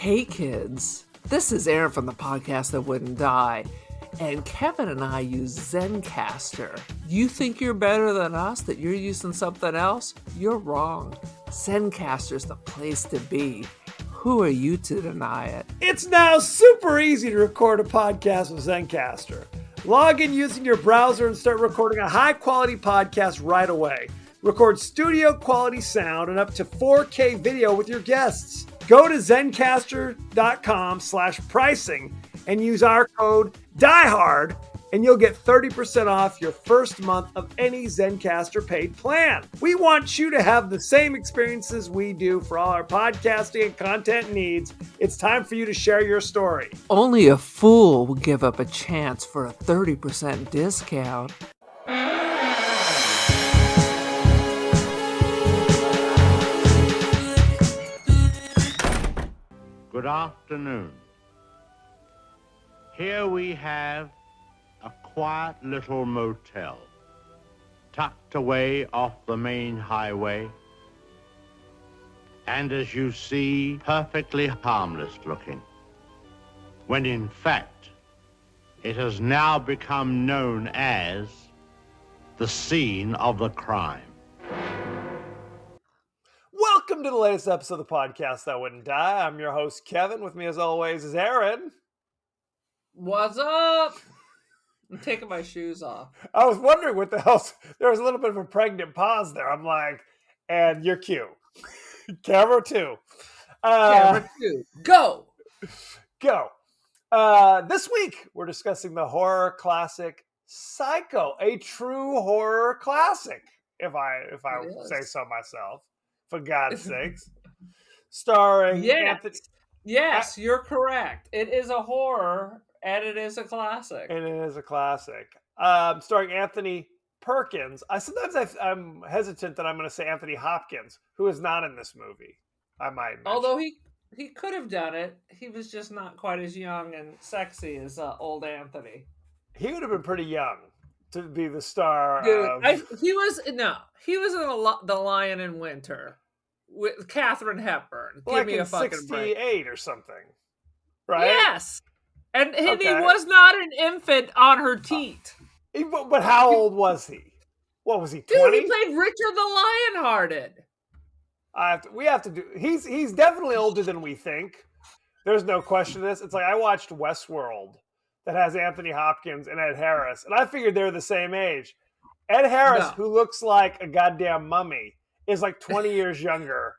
Hey kids, this is Aaron from the podcast That Wouldn't Die, and Kevin and I use Zencastr. You think you're better than us, that you're using something else? You're wrong. Zencastr's the place to be. Who are you to deny it? It's now super easy to record a podcast with Zencastr. Log in using your browser and start recording a high-quality podcast right away. Record studio-quality sound and up to 4K video with your guests. Go to zencastr.com/pricing and use our code DIEHARD and you'll get 30% off your first month of any Zencastr paid plan. We want you to have the same experiences we do for all our podcasting and content needs. It's time for you to share your story. Only a fool will give up a chance for a 30% discount. Good afternoon. Here we have a quiet little motel, tucked away off the main highway, and as you see, perfectly harmless looking, when in fact, it has now become known as the scene of the crime. Welcome to the latest episode of the podcast That Wouldn't Die. I'm your host, Kevin. With me, as always, is Aaron. What's up? I'm taking my shoes off. I was wondering what the hell. There was a little bit of a pregnant pause there. I'm like, and your cue. Camera 2. Camera 2. Go! Go. This week, we're discussing the horror classic Psycho, a true horror classic, if I say so myself. For God's sakes. Starring Anthony. Yes, you're correct. It is a horror, and it is a classic. Starring Anthony Perkins. I'm hesitant that I'm going to say Anthony Hopkins, who is not in this movie. I might mention. Although he could have done it. He was just not quite as young and sexy as old Anthony. He would have been pretty young to be the star. Dude, he was in The Lion in Winter with Katharine Hepburn. Give me a fucking 68 break. or something, right? Yes, and he was not an infant on her teat. But how old was he? What was he? 20? Dude, he played Richard the Lionhearted. We have to do. He's definitely older than we think. There's no question of this. It's like I watched Westworld that has Anthony Hopkins and Ed Harris, and I figured they're the same age. Ed Harris, who looks like a goddamn mummy, is like 20 years younger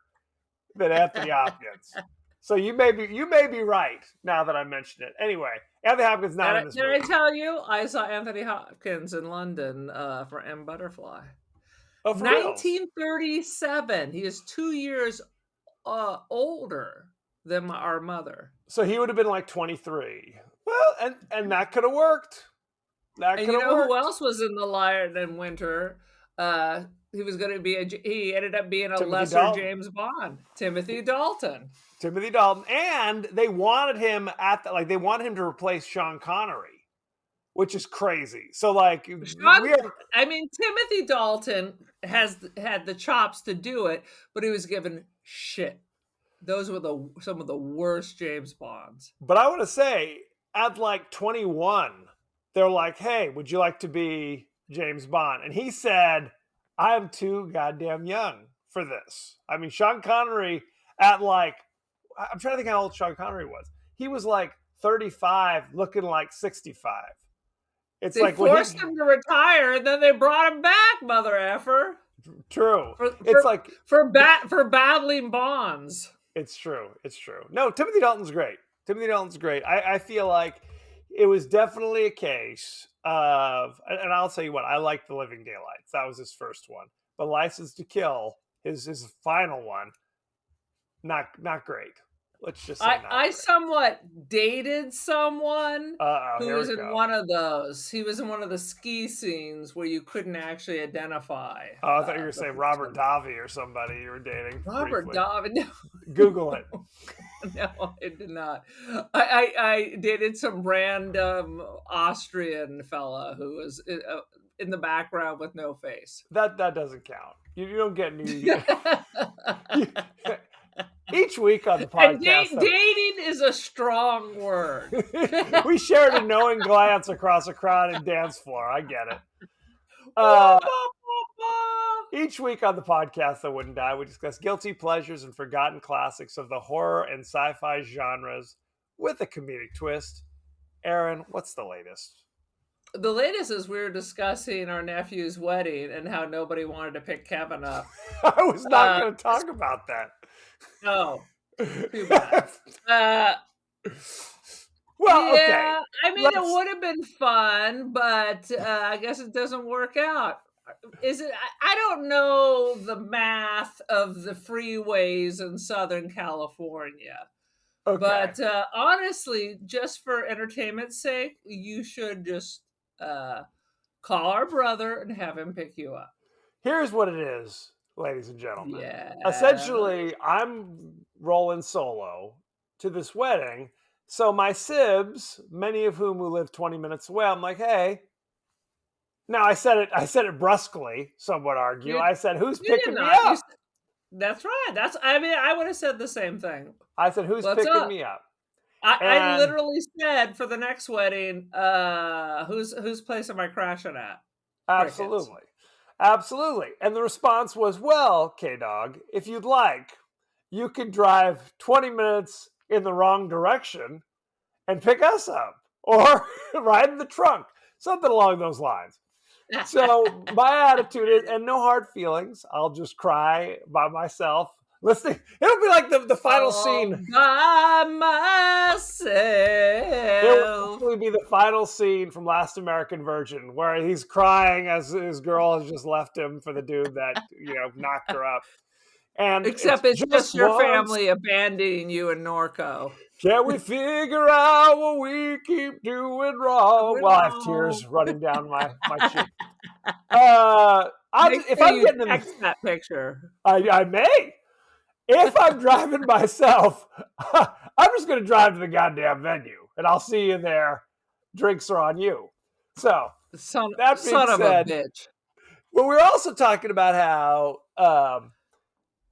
than Anthony Hopkins. So you may be right now that I mentioned it. Anyway, Anthony Hopkins not in this movie. Did I tell you I saw Anthony Hopkins in London for M. Butterfly? Oh, for 1937. He is 2 years older than our mother. So he would have been like 23. Well, and that could have worked. Who else was in The Lion in Winter? He ended up being a lesser Dalton. James Bond. Timothy Dalton. And they wanted him to replace Sean Connery, which is crazy. So Timothy Dalton had the chops to do it, but he was given shit. Those were some of the worst James Bonds. But I want to say, at like 21, they're like, "Hey, would you like to be James Bond?" And he said, "I'm too goddamn young for this." I mean, Sean Connery I'm trying to think how old Sean Connery was. He was like 35, looking like 65. They forced him to retire, and then they brought him back, mother effer. True. For battling Bonds. It's true. No, Timothy Dalton's great. I feel like it was definitely a case of, and I'll tell you what, I like The Living Daylights. That was his first one. But License to Kill, his final one, not great. Let's just say I somewhat dated someone who was in one of those. He was in one of the ski scenes where you couldn't actually identify. Oh, I thought you were saying Robert Davi or somebody you were dating. Robert Davi. No. Google it. No, I did not. I dated some random Austrian fella who was in the background with no face. That doesn't count. You don't get new. Each week on the podcast, a strong word. We shared a knowing glance across a crowded dance floor. I get it. Each week on the podcast that wouldn't die, we discuss guilty pleasures and forgotten classics of the horror and sci-fi genres with a comedic twist. Aaron, what's the latest? The latest is we were discussing our nephew's wedding and how nobody wanted to pick Kevin up. I was not going to talk about that. Oh, too bad. Well, yeah, okay. I mean, it would have been fun, but I guess it doesn't work out. Is it? I don't know the math of the freeways in Southern California. Okay. But honestly, just for entertainment's sake, you should just call our brother and have him pick you up. Here's what it is, ladies and gentlemen. Yeah. Essentially, I'm rolling solo to this wedding. So my sibs, many of whom who live 20 minutes away, I'm like, hey. Now I said it brusquely, some would argue. I said, who's picking me up? That's right. I would have said the same thing. I said, who's picking me up? I literally said for the next wedding, whose place am I crashing at? Absolutely. Crickets. Absolutely. And the response was, well, K-Dog, if you'd like, you can drive 20 minutes in the wrong direction and pick us up or ride in the trunk, something along those lines. So my attitude is, and no hard feelings, I'll just cry by myself listening. It'll be like the final scene. By myself. It'll probably be the final scene from Last American Virgin where he's crying as his girl has just left him for the dude that, knocked her up. And except it's just your family abandoning you in Norco. Can we figure out what we keep doing wrong? Well, I have tears running down my cheek. If I'm getting text that picture, I may. If I'm driving myself, I'm just going to drive to the goddamn venue, and I'll see you there. Drinks are on you. So son of a bitch. Well, we're also talking about how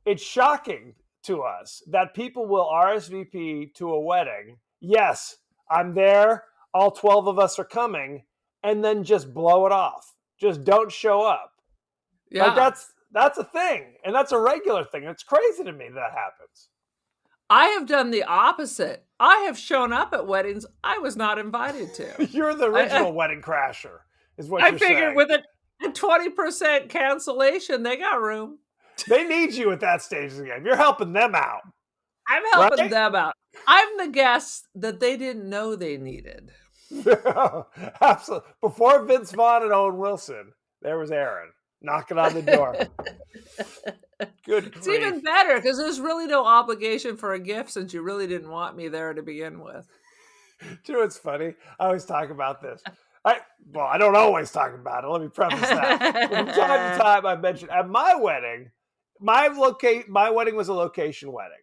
it's shocking to us that people will RSVP to a wedding. Yes, I'm there. All 12 of us are coming, and then just blow it off. Just don't show up. Yeah, like that's a thing, and that's a regular thing. It's crazy to me that happens. I have done the opposite. I have shown up at weddings I was not invited to. You're the original wedding crasher, is what you're saying. I figured with a 20% cancellation, they got room. They need you at that stage of the game. You're helping them out. I'm helping them out. I'm the guest that they didn't know they needed. Absolutely. Before Vince Vaughn and Owen Wilson, there was Aaron knocking on the door. Good grief. It's even better because there's really no obligation for a gift since you really didn't want me there to begin with. Do you know what's funny? I always talk about this. I don't always talk about it. Let me preface that. From time to time, I mentioned at my wedding, my wedding was a location wedding.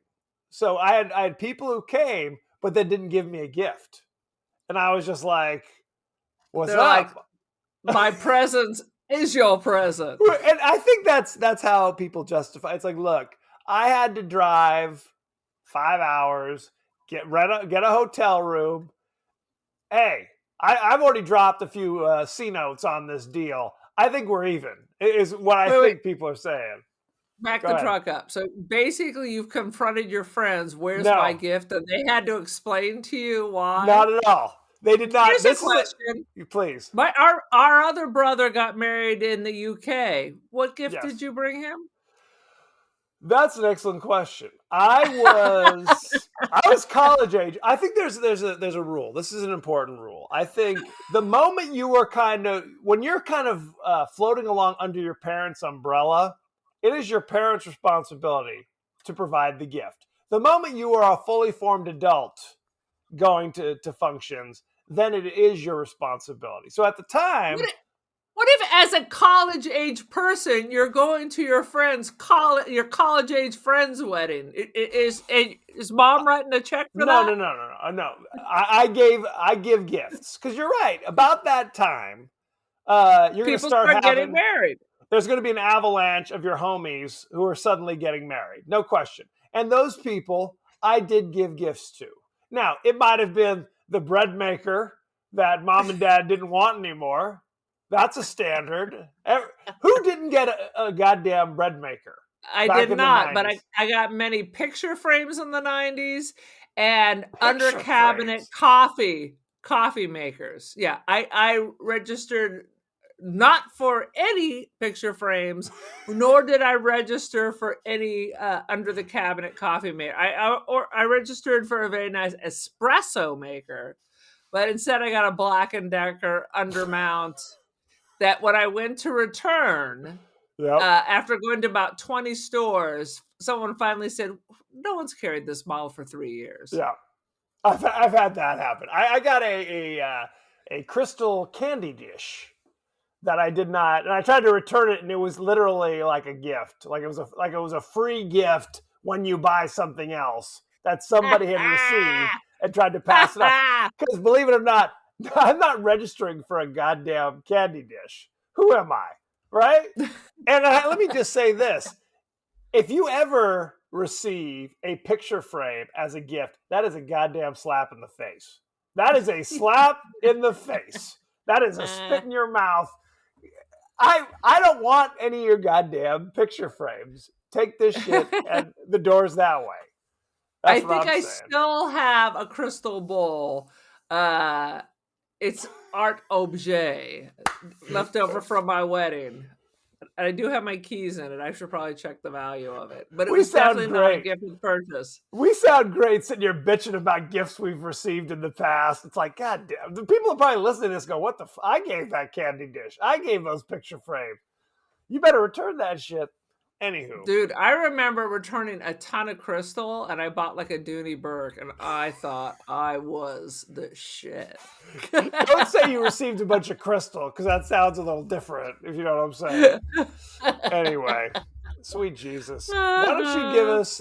So I had people who came, but they didn't give me a gift. And I was just like, what's They're up? Like, my presence is your present. And I think that's how people justify. It's like, look, I had to drive 5 hours, get a hotel room. Hey, I've already dropped a few C notes on this deal. I think we're even, is what I think people are saying. Back the truck up. So basically, you've confronted your friends. Where's my gift? And they had to explain to you why. Not at all. They did not. Here's a question. Please. Our other brother got married in the UK. What gift did you bring him? That's an excellent question. I was college age. I think there's a rule. This is an important rule. I think the moment you are when you're floating along under your parents' umbrella, it is your parents' responsibility to provide the gift. The moment you are a fully formed adult going to functions, then it is your responsibility. So at the time... What if, as a college-age person, you're going to your college-age friend's wedding? Is mom writing a check for that? No. I give gifts because you're right. About that time, you're going to start getting married. There's going to be an avalanche of your homies who are suddenly getting married, no question. And those people, I did give gifts to. Now, it might have been the bread maker that mom and dad didn't want anymore. That's a standard. Who didn't get a goddamn bread maker? I back did in the not, but 90s? I got many picture frames in the 90s and under Picture cabinet frames. coffee makers. Yeah, I registered not for any picture frames, nor did I register for any under the cabinet coffee maker. I registered for a very nice espresso maker, but instead I got a Black and Decker undermount that when I went to return, Yep. after going to about 20 stores, someone finally said, "No one's carried this model for 3 years." Yeah. I've had that happen. I got a crystal candy dish that I did not, and I tried to return it, and it was literally like a gift, like it was a free gift when you buy something else that somebody had received and tried to pass it off. Because believe it or not, I'm not registering for a goddamn candy dish. Who am I, right? And let me just say this: if you ever receive a picture frame as a gift, that is a goddamn slap in the face. That is a slap in the face. That is a spit in your mouth. I don't want any of your goddamn picture frames. Take this shit and the door's that way. That's I what think I'm I saying. still have a crystal bowl. It's art objet left over from my wedding. And I do have my keys in it. I should probably check the value of it. But it We was sound definitely not a great. gifted purchase. We sound great sitting here bitching about gifts we've received in the past. It's like, God damn, the people are probably listening to this go, what the I gave that candy dish. I gave those picture frames. You better return that shit. Anywho. Dude, I remember returning a ton of crystal and I bought like a Dooney Burke and I thought I was the shit. Don't say you received a bunch of crystal because that sounds a little different, if you know what I'm saying. Anyway, sweet Jesus. Why don't you give us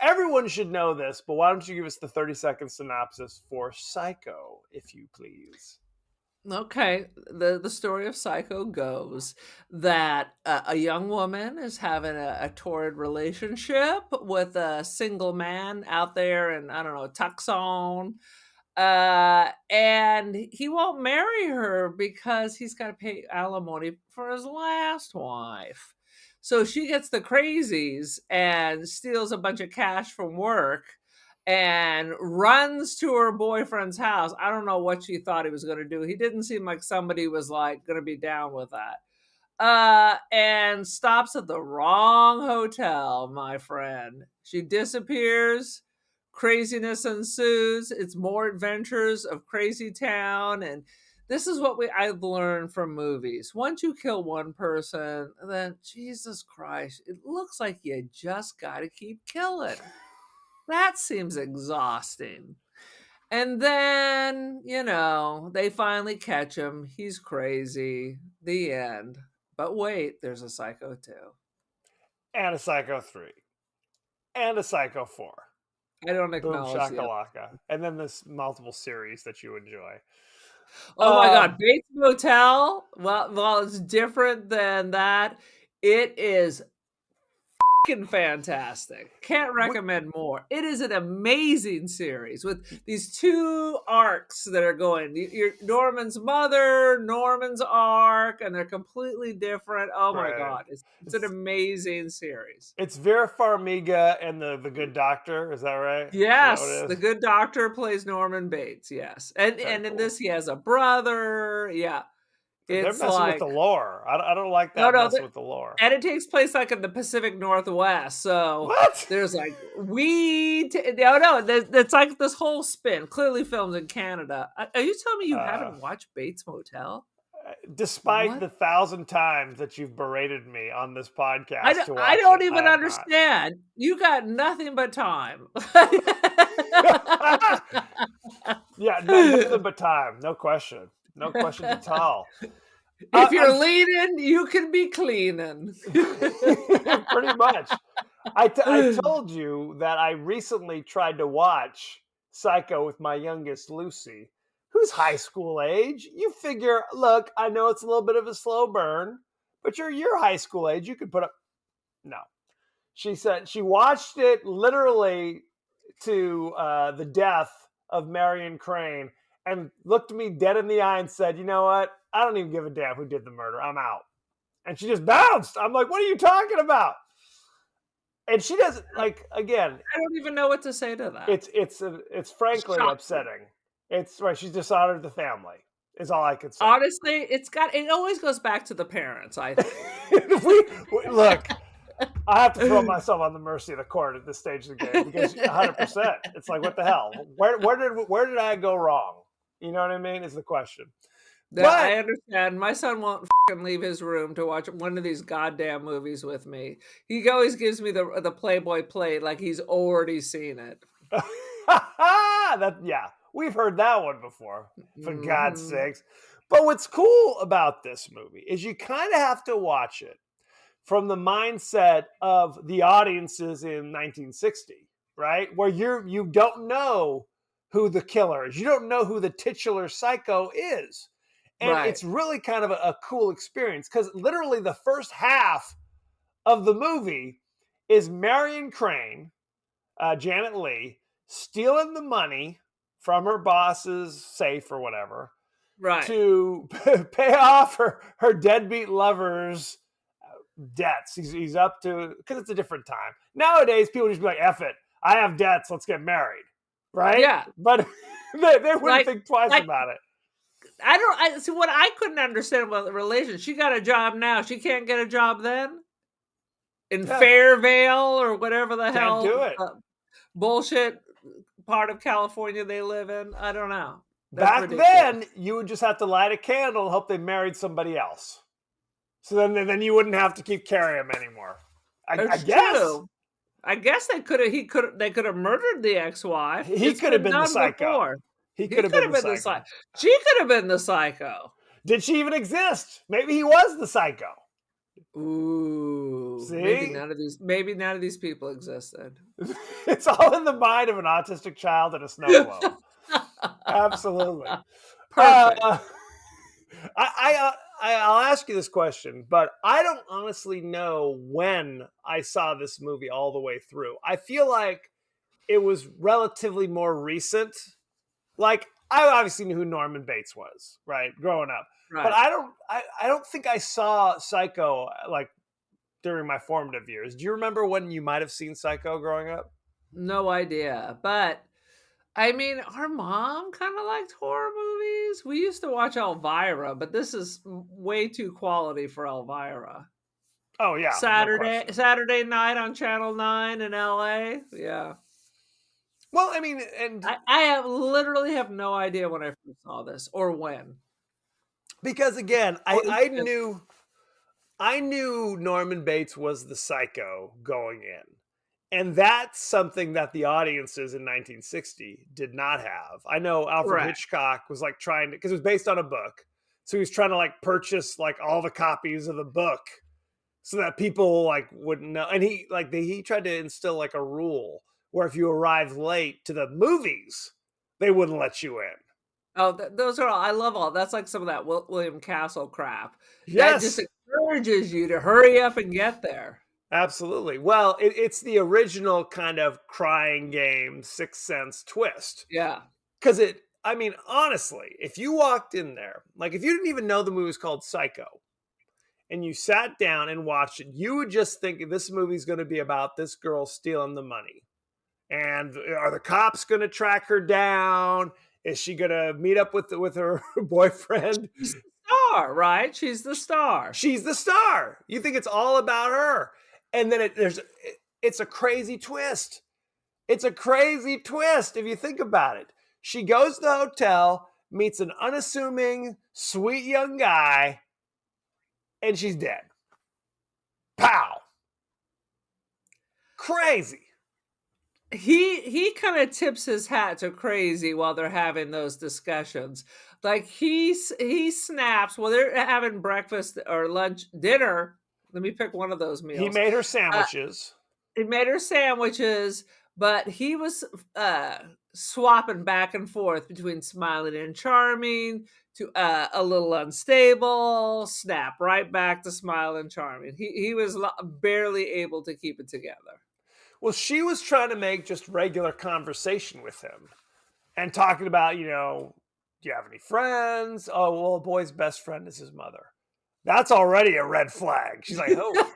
everyone should know this, but why don't you give us the 30-second synopsis for Psycho, if you please? Okay, the story of Psycho goes that a young woman is having a torrid relationship with a single man out there in, I don't know, Tucson. And he won't marry her because he's got to pay alimony for his last wife. So she gets the crazies and steals a bunch of cash from work and runs to her boyfriend's house. I don't know what she thought he was going to do. He didn't seem like somebody was like going to be down with that. And stops at the wrong hotel, my friend. She disappears. Craziness ensues. It's more adventures of Crazy Town. And this is what I've learned from movies. Once you kill one person, then Jesus Christ, it looks like you just got to keep killing. That seems exhausting. And then, they finally catch him. He's crazy. The end. But wait, there's a Psycho 2. And a Psycho 3. And a Psycho 4. I don't Boom acknowledge the shakalaka. And then this multiple series that you enjoy. Oh my God, Bates Motel. Well, it's different than that. It is fantastic. Can't recommend more. It is an amazing series with these two arcs that are going. Your Norman's mother, Norman's arc, and they're completely different. Oh my God, it's an amazing series. It's Vera Farmiga and the Good Doctor. Is that right? Yes, that the Good Doctor plays Norman Bates. Yes, and in this he has a brother. Yeah. They're messing with the lore. I don't like that messing with the lore. And it takes place like in the Pacific Northwest. So what? There's like weed. No, it's like this whole spin. Clearly filmed in Canada. Are you telling me you haven't watched Bates Motel? Despite the 1,000 times that you've berated me on this podcast, I don't even understand. Not. You got nothing but time. Yeah, nothing but time. No question. No question at all. If you're leaning, you can be cleaning. Pretty much. I told you that I recently tried to watch Psycho with my youngest, Lucy, who's high school age. You figure, look, I know it's a little bit of a slow burn, but you're high school age. You could put up. No. She said she watched it literally to the death of Marion Crane and looked me dead in the eye and said, "You know what? I don't even give a damn who did the murder. I'm out." And she just bounced. I'm like, "What are you talking about?" And she doesn't again. I don't even know what to say to that. It's frankly Shocking. upsetting. It's right. She's dishonored the family. Is all I could say. Honestly, it always goes back to the parents, I think. Look, I have to throw myself on the mercy of the court at this stage of the game because 100%. It's like, what the hell? Where did I go wrong? You know what I mean? Is the question. Yeah, I understand. My son won't fucking leave his room to watch one of these goddamn movies with me. He always gives me the Playboy plate like he's already seen it. We've heard that one before, for God's sakes. But what's cool about this movie is you kind of have to watch it from the mindset of the audiences in 1960, right? Where you don't know who the killer is. You don't know who the titular psycho is. And it's really kind of a cool experience because literally the first half of the movie is Marion Crane, Janet Leigh, stealing the money from her boss's safe or whatever, to pay off her deadbeat lover's debts. He's up to, because it's a different time. Nowadays, people just be like, F it, I have debts, let's get married. Right? Yeah. But they wouldn't think twice about it. See what I couldn't understand about the relation. She got a job now. She can't get a job then? In Fairvale or whatever the hell do it. Bullshit part of California they live in. I don't know. Back ridiculous. Then, you would just have to light a candle and hope they married somebody else. So then you wouldn't have to keep carrying them anymore. I guess. True. I guess they could have murdered the ex-wife. He could have been the psycho. Before. He could have been the psycho. She could have been the psycho. Did she even exist? Maybe he was the psycho. Ooh. See? Maybe none of these people existed. It's all in the mind of an autistic child in a snow globe. Absolutely. Perfect. I'll ask you this question, but I don't honestly know when I saw this movie all the way through. I feel like it was relatively more recent. Like, I obviously knew who Norman Bates was, right, growing up. Right. But I don't think I saw Psycho like during my formative years. Do you remember when you might have seen Psycho growing up? No idea. But I mean, our mom kind of liked horror movies. We used to watch Elvira, but this is way too quality for Elvira. Oh yeah. Saturday night on Channel 9 in LA. Yeah. Well, I mean, and I literally have no idea when I first saw this or when. Because again, I knew Norman Bates was the psycho going in. And that's something that the audiences in 1960 did not have. I know Alfred Hitchcock was like trying to, because it was based on a book. So he was trying to like purchase like all the copies of the book so that people like wouldn't know. And he tried to instill like a rule where if you arrived late to the movies, they wouldn't let you in. Oh, those are all, I love all. That's like some of that William Castle crap. Yes. That just encourages you to hurry up and get there. Absolutely. Well, it's the original kind of Crying Game, Sixth Sense twist. Yeah. Because honestly, if you walked in there, like if you didn't even know the movie was called Psycho, and you sat down and watched it, you would just think this movie's going to be about this girl stealing the money. And are the cops going to track her down? Is she going to meet up with her boyfriend? She's the star, right? She's the star. She's the star. You think it's all about her. And then it's a crazy twist. It's a crazy twist if you think about it. She goes to the hotel, meets an unassuming, sweet young guy, and she's dead. Pow. Crazy. He kind of tips his hat to Crazy while they're having those discussions. Like he snaps while they're having breakfast or lunch, dinner. Let me pick one of those meals. He made her sandwiches. But he was swapping back and forth between smiling and charming to a little unstable, snap right back to smiling and charming. He was barely able to keep it together. Well, she was trying to make just regular conversation with him. and talking about, you know, do you have any friends? Oh, well, a boy's best friend is his mother. That's already a red flag. She's like, oh.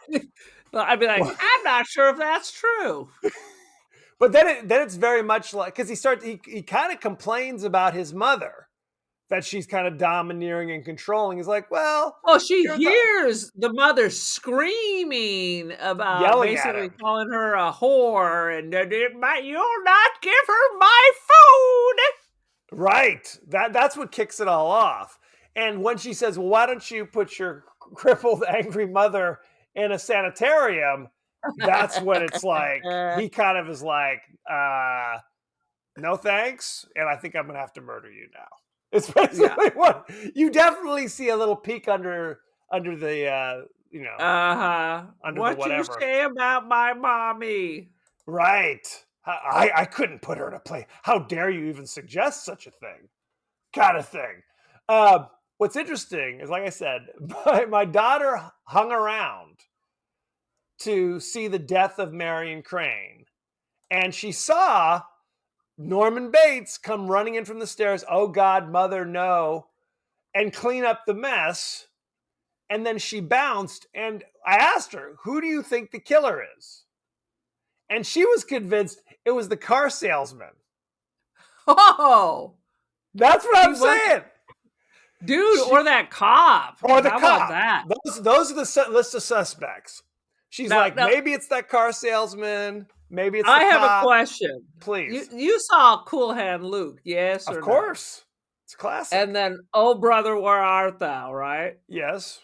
Well, I'd be like, I'm not sure if that's true. But then it's very much like, because he kind of complains about his mother, that she's kind of domineering and controlling. He's like, well, She hears the mother screaming about yelling at basically him. calling her a whore, and you'll not give her my food. Right. That's what kicks it all off. And when she says, well, why don't you put your crippled, angry mother in a sanitarium? That's when it's like, he kind of is like, no thanks. And I think I'm going to have to murder you now. It's basically what you definitely see a little peek under the, you know, under what the whatever. You say about my mommy? Right. I couldn't put her in a play. How dare you even suggest such a thing? Kind of thing. What's interesting is, like I said, my daughter hung around to see the death of Marion Crane. And she saw Norman Bates come running in from the stairs. Oh, God, mother, no. And clean up the mess. And then she bounced. And I asked her, who do you think the killer is? And she was convinced it was the car salesman. Oh, that's what I'm saying. Dude, or that cop. Or the How cop. About that? Those are the list of suspects. She's maybe it's that car salesman. Maybe it's the I have cop. a question. Please. You saw Cool Hand Luke, yes or no? Of course. It's classic. And then, oh, brother, where art thou, right? Yes.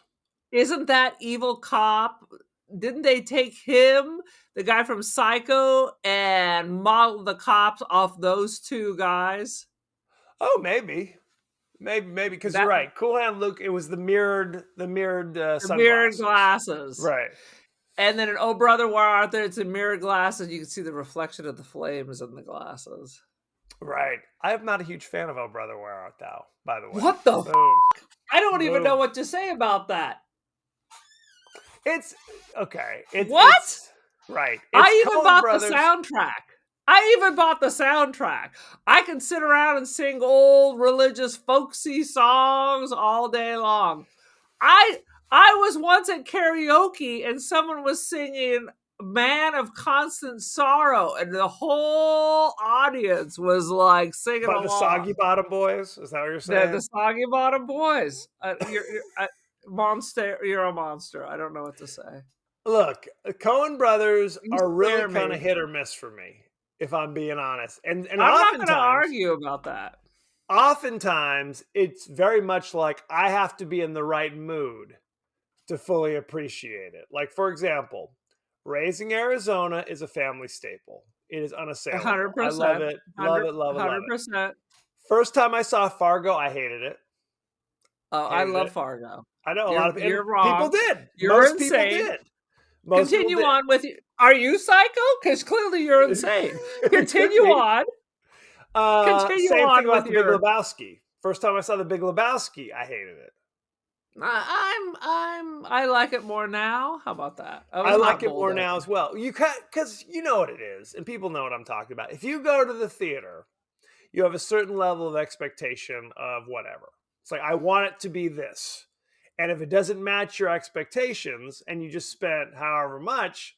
Isn't that evil cop? Didn't they take him, the guy from Psycho, and model the cops off those two guys? Oh, maybe, because you're right. Cool Hand Luke. It was the mirrored sunglasses. Mirrored glasses, right? And then in Oh Brother, Where Art Thou? It's in mirrored glasses. You can see the reflection of the flames in the glasses. Right. I am not a huge fan of Oh Brother, Where Art Thou? By the way, what the? Boom. I don't even know what to say about that. It's okay. What? Right. I even bought the soundtrack. I can sit around and sing old religious folksy songs all day long. I was once at karaoke and someone was singing Man of Constant Sorrow, and the whole audience was like singing along. The Soggy Bottom Boys? Is that what you're saying? The Soggy Bottom Boys. Monster, you're a monster. I don't know what to say. Look, Coen brothers are really kind of hit or miss for me, if I'm being honest. And I'm not going to argue about that. Oftentimes, it's very much like I have to be in the right mood to fully appreciate it. Like, for example, Raising Arizona is a family staple. It is unassailable. 100%. I love it. Love it. 100%. First time I saw Fargo, I hated it. Oh, I love Fargo. I know a lot of people. You're wrong. People did. You're insane. Continue on with you. Are you psycho? Because clearly you're insane. Continue on. Same thing about The Big Lebowski. First time I saw The Big Lebowski, I hated it. I like it more now. How about that? I like it more now as well. You because you know what it is, and people know what I'm talking about. If you go to the theater, you have a certain level of expectation of whatever. It's like, I want it to be this. And if it doesn't match your expectations and you just spent however much,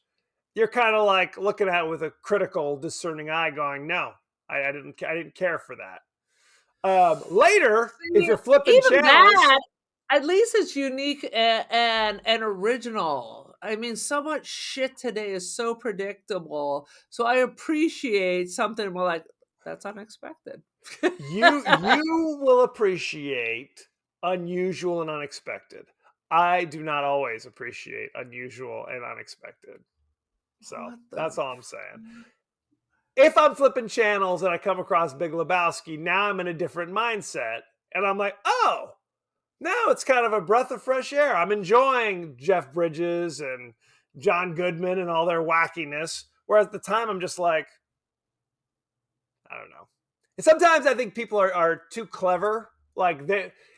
you're kind of like looking at it with a critical, discerning eye going, no, I didn't care for that. Later, if you're flipping channels, at least it's unique and original. I mean, so much shit today is so predictable. So I appreciate something more like, that's unexpected. you will appreciate unusual and unexpected. I do not always appreciate unusual and unexpected. So that's all I'm saying. If I'm flipping channels and I come across Big Lebowski, now I'm in a different mindset. And I'm like, oh, now it's kind of a breath of fresh air. I'm enjoying Jeff Bridges and John Goodman and all their wackiness. Whereas at the time, I'm just like, I don't know. And sometimes I think people are too clever. Like,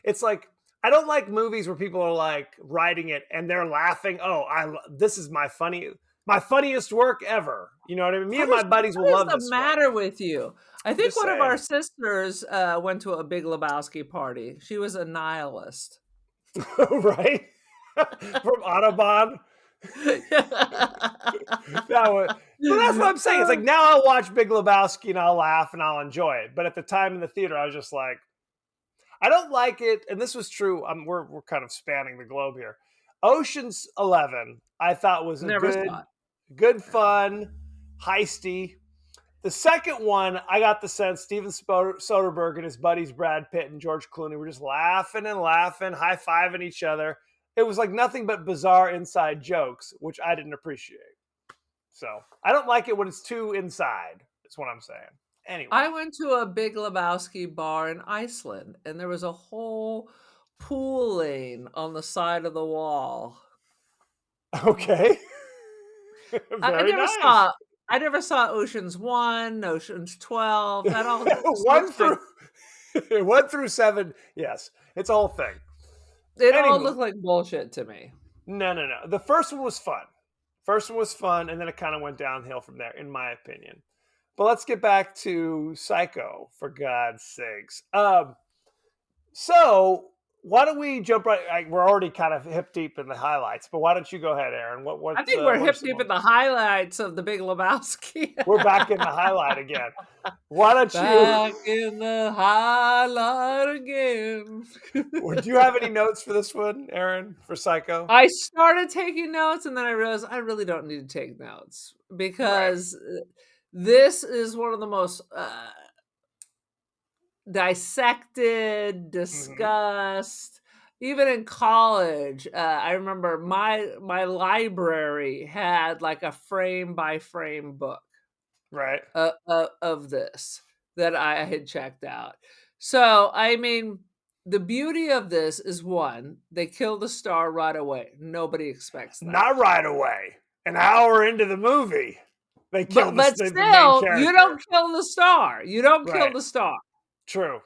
it's like, I don't like movies where people are like writing it and they're laughing. Oh, this is my funny. my funniest work ever. You know what I mean? Me and my buddies will What is love the this matter with you? I think Just one of our saying. sisters went to a Big Lebowski party. She was a nihilist. one, right? From Autobahn. That was, but that's what I'm saying. It's like now I'll watch Big Lebowski and I'll laugh and I'll enjoy it. But at the time in the theater, I was just like, I don't like it. And this was true. We're kind of spanning the globe here. Ocean's 11, I thought was a Never saw it. good fun, heisty. The second one, I got the sense Steven Soderbergh and his buddies Brad Pitt and George Clooney were just laughing and laughing, high-fiving each other. It was like nothing but bizarre inside jokes, which I didn't appreciate. So I don't like it when it's too inside. That's what I'm saying. Anyway. I went to a Big Lebowski bar in Iceland, and there was a whole pool lane on the side of the wall. Okay. Very nice. I never saw Ocean's 1, Ocean's 12. That all 1 through 7. Yes, it's a whole thing. It all looked like bullshit to me. No. The first one was fun. And then it kind of went downhill from there, in my opinion. But let's get back to Psycho, for God's sakes. So why don't we jump right? We're already kind of hip deep in the highlights, but why don't you go ahead, Aaron? I think we're hip deep in the highlights of the Big Lebowski. We're back in the highlight again. Why don't back in the highlight again? Do you have any notes for this one, Aaron, for Psycho? I started taking notes, and then I realized I really don't need to take notes because this is one of the most dissected, discussed. Even in college, I remember my library had like a frame by frame book, of this that I had checked out. So I mean, the beauty of this is one, they kill the star right away. Nobody expects that. Not right away. An hour into the movie, they kill the main character. You don't kill the star. You don't kill the star. True.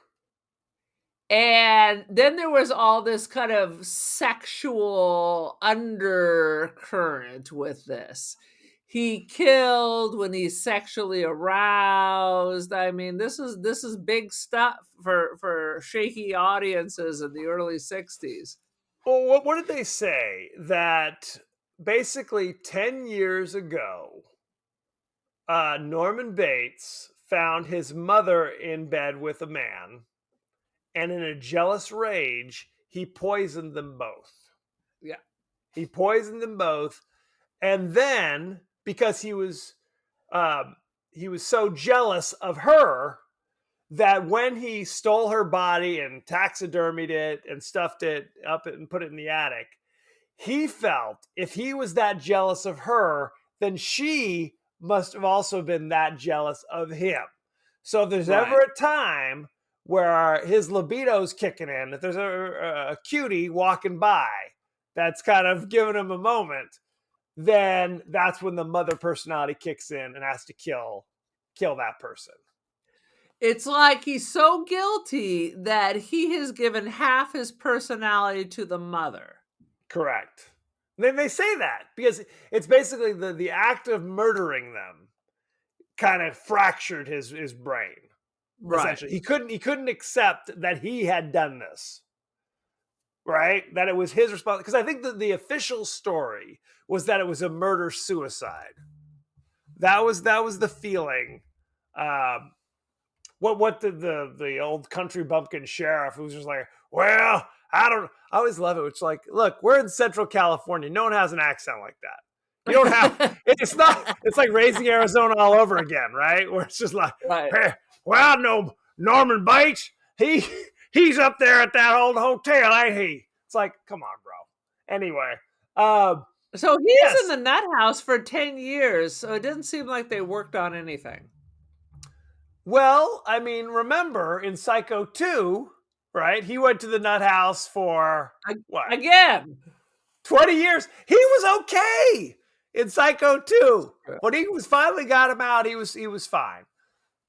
And then there was all this kind of sexual undercurrent with this. He killed when he's sexually aroused. I mean, this is big stuff for shaky audiences in the early 60s. Well, what did they say? That basically 10 years ago, Norman Bates found his mother in bed with a man, and in a jealous rage, he poisoned them both. Yeah. He poisoned them both. And then, because he was so jealous of her, that when he stole her body and taxidermied it and stuffed it up and put it in the attic, he felt if he was that jealous of her, then she must have also been that jealous of him. So if there's ever a time where his libido's kicking in, if there's a cutie walking by that's kind of giving him a moment, then that's when the mother personality kicks in and has to kill that person. It's like he's so guilty that he has given half his personality to the mother. Correct. Then they say that because it's basically the act of murdering them kind of fractured his brain. Right. Essentially, he couldn't accept that he had done this. Right? That it was his responsibility. Because I think the official story was that it was a murder-suicide. That was the feeling. What did the old country bumpkin sheriff who was just like, well, I always love it. It's like, look, we're in Central California. No one has an accent like that. You don't have, it's like Raising Arizona all over again, right? Where it's just like, hey, well, no, Norman Bates, he's up there at that old hotel, ain't he? It's like, come on, bro. Anyway. So he is in the nut house for 10 years, so it didn't seem like they worked on anything. Well, I mean, remember in Psycho 2, right? He went to the nut house for what? Again. 20 years. He was okay in Psycho 2. When he finally got him out, he was fine.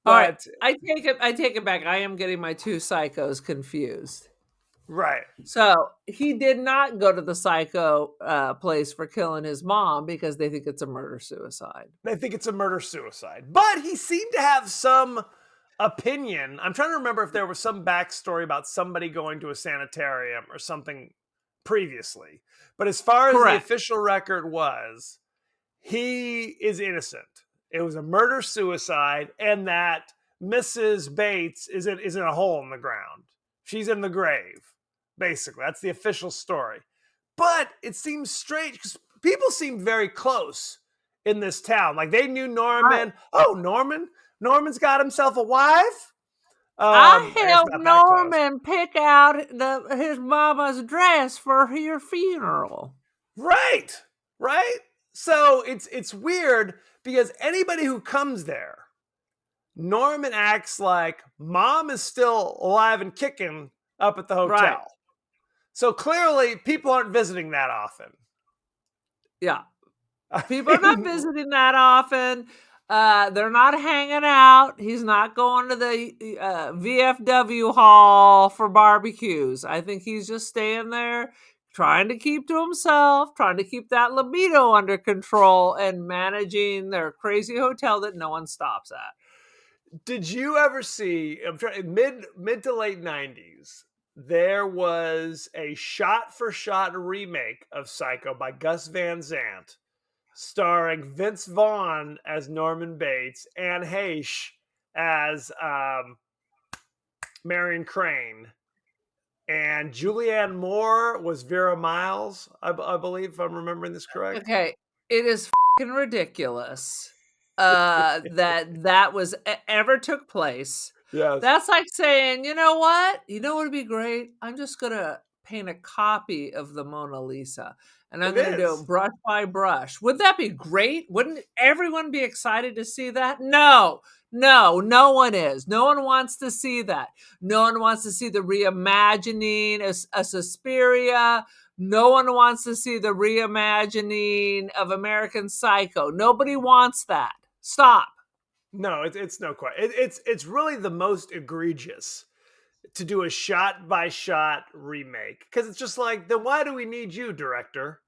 All right, I take it back. I am getting my two Psychos confused. Right. So he did not go to the psycho place for killing his mom because they think it's a murder-suicide. They think it's a murder-suicide. But he seemed to have some opinion. I'm trying to remember if there was some backstory about somebody going to a sanitarium or something previously. But as far as the official record was, he is innocent. It was a murder-suicide, and that Mrs. Bates is in a hole in the ground. She's in the grave, basically. That's the official story. But it seems strange because people seemed very close in this town. Like they knew Norman. Oh, Norman's got himself a wife. I helped Norman pick out his mama's dress for your funeral. Right. So it's weird because anybody who comes there, Norman acts like mom is still alive and kicking up at the hotel. Right. So clearly people aren't visiting that often. Yeah. People are not visiting that often. They're not hanging out. He's not going to the VFW hall for barbecues. I think he's just staying there, trying to keep to himself, trying to keep that libido under control, and managing their crazy hotel that no one stops at. Did you ever see, mid to late 90s, there was a shot-for-shot remake of Psycho by Gus Van Sant, starring Vince Vaughn as Norman Bates, Anne Heche as Marion Crane, and Julianne Moore was Vera Miles, I believe, if I'm remembering this correct. Okay, it is fucking ridiculous that was ever took place. Yes. That's like saying, you know what? You know what would be great? I'm just going to paint a copy of the Mona Lisa. And I'm going to do it brush by brush. Would that be great? Wouldn't everyone be excited to see that? No one is. No one wants to see that. No one wants to see the reimagining of Suspiria. No one wants to see the reimagining of American Psycho. Nobody wants that. Stop. No, it's no question. It's really the most egregious to do a shot-by-shot remake. Because it's just like, then why do we need you, director?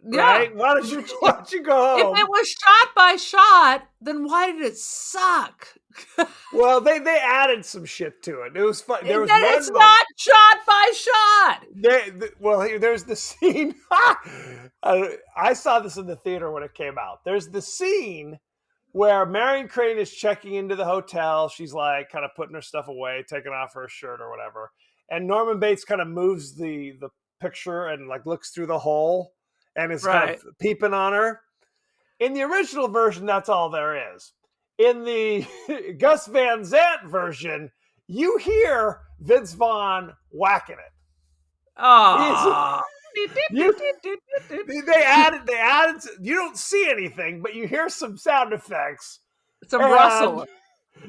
Yeah. Right? Why don't you go home? If it was shot by shot, then why did it suck? Well, they added some shit to it. It was fun. There was it's not shot by shot. There's the scene. I saw this in the theater when it came out. There's the scene where Marion Crane is checking into the hotel. She's like kind of putting her stuff away, taking off her shirt or whatever. And Norman Bates kind of moves the picture and like looks through the hole and is kind of peeping on her. In the original version, that's all there is. In the Gus Van Sant version, you hear Vince Vaughn whacking it. Oh. They added. You don't see anything, but you hear some sound effects. Some rustle.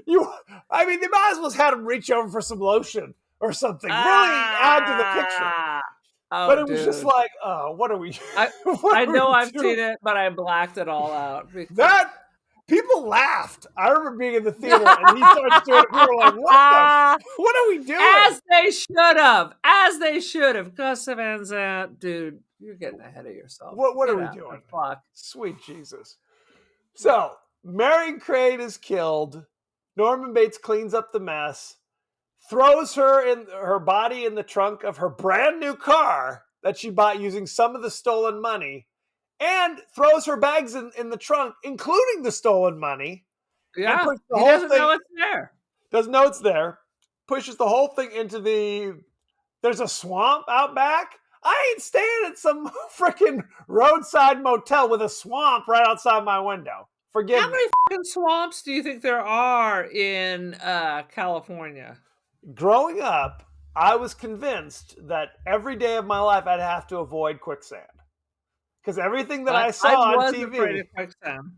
They might as well have had him reach over for some lotion or something. Really add to the picture. But it was just like, what are we? I know I've seen it, but I blacked it all out. People laughed. I remember being in the theater and he started doing it. We were like, what are we doing? As they should have. Gus Van Sant, dude, you're getting ahead of yourself. What are we doing? Sweet Jesus. So, Marion Crane is killed. Norman Bates cleans up the mess, throws her body in the trunk of her brand new car that she bought using some of the stolen money, and throws her bags in the trunk, including the stolen money. Yeah, he doesn't know it's there. Doesn't know it's there. Pushes the whole thing into there's a swamp out back. I ain't staying at some freaking roadside motel with a swamp right outside my window. Forgive me. How many fucking swamps do you think there are in California? Growing up, I was convinced that every day of my life I'd have to avoid quicksand. Because everything that I saw on TV, afraid of quicksand.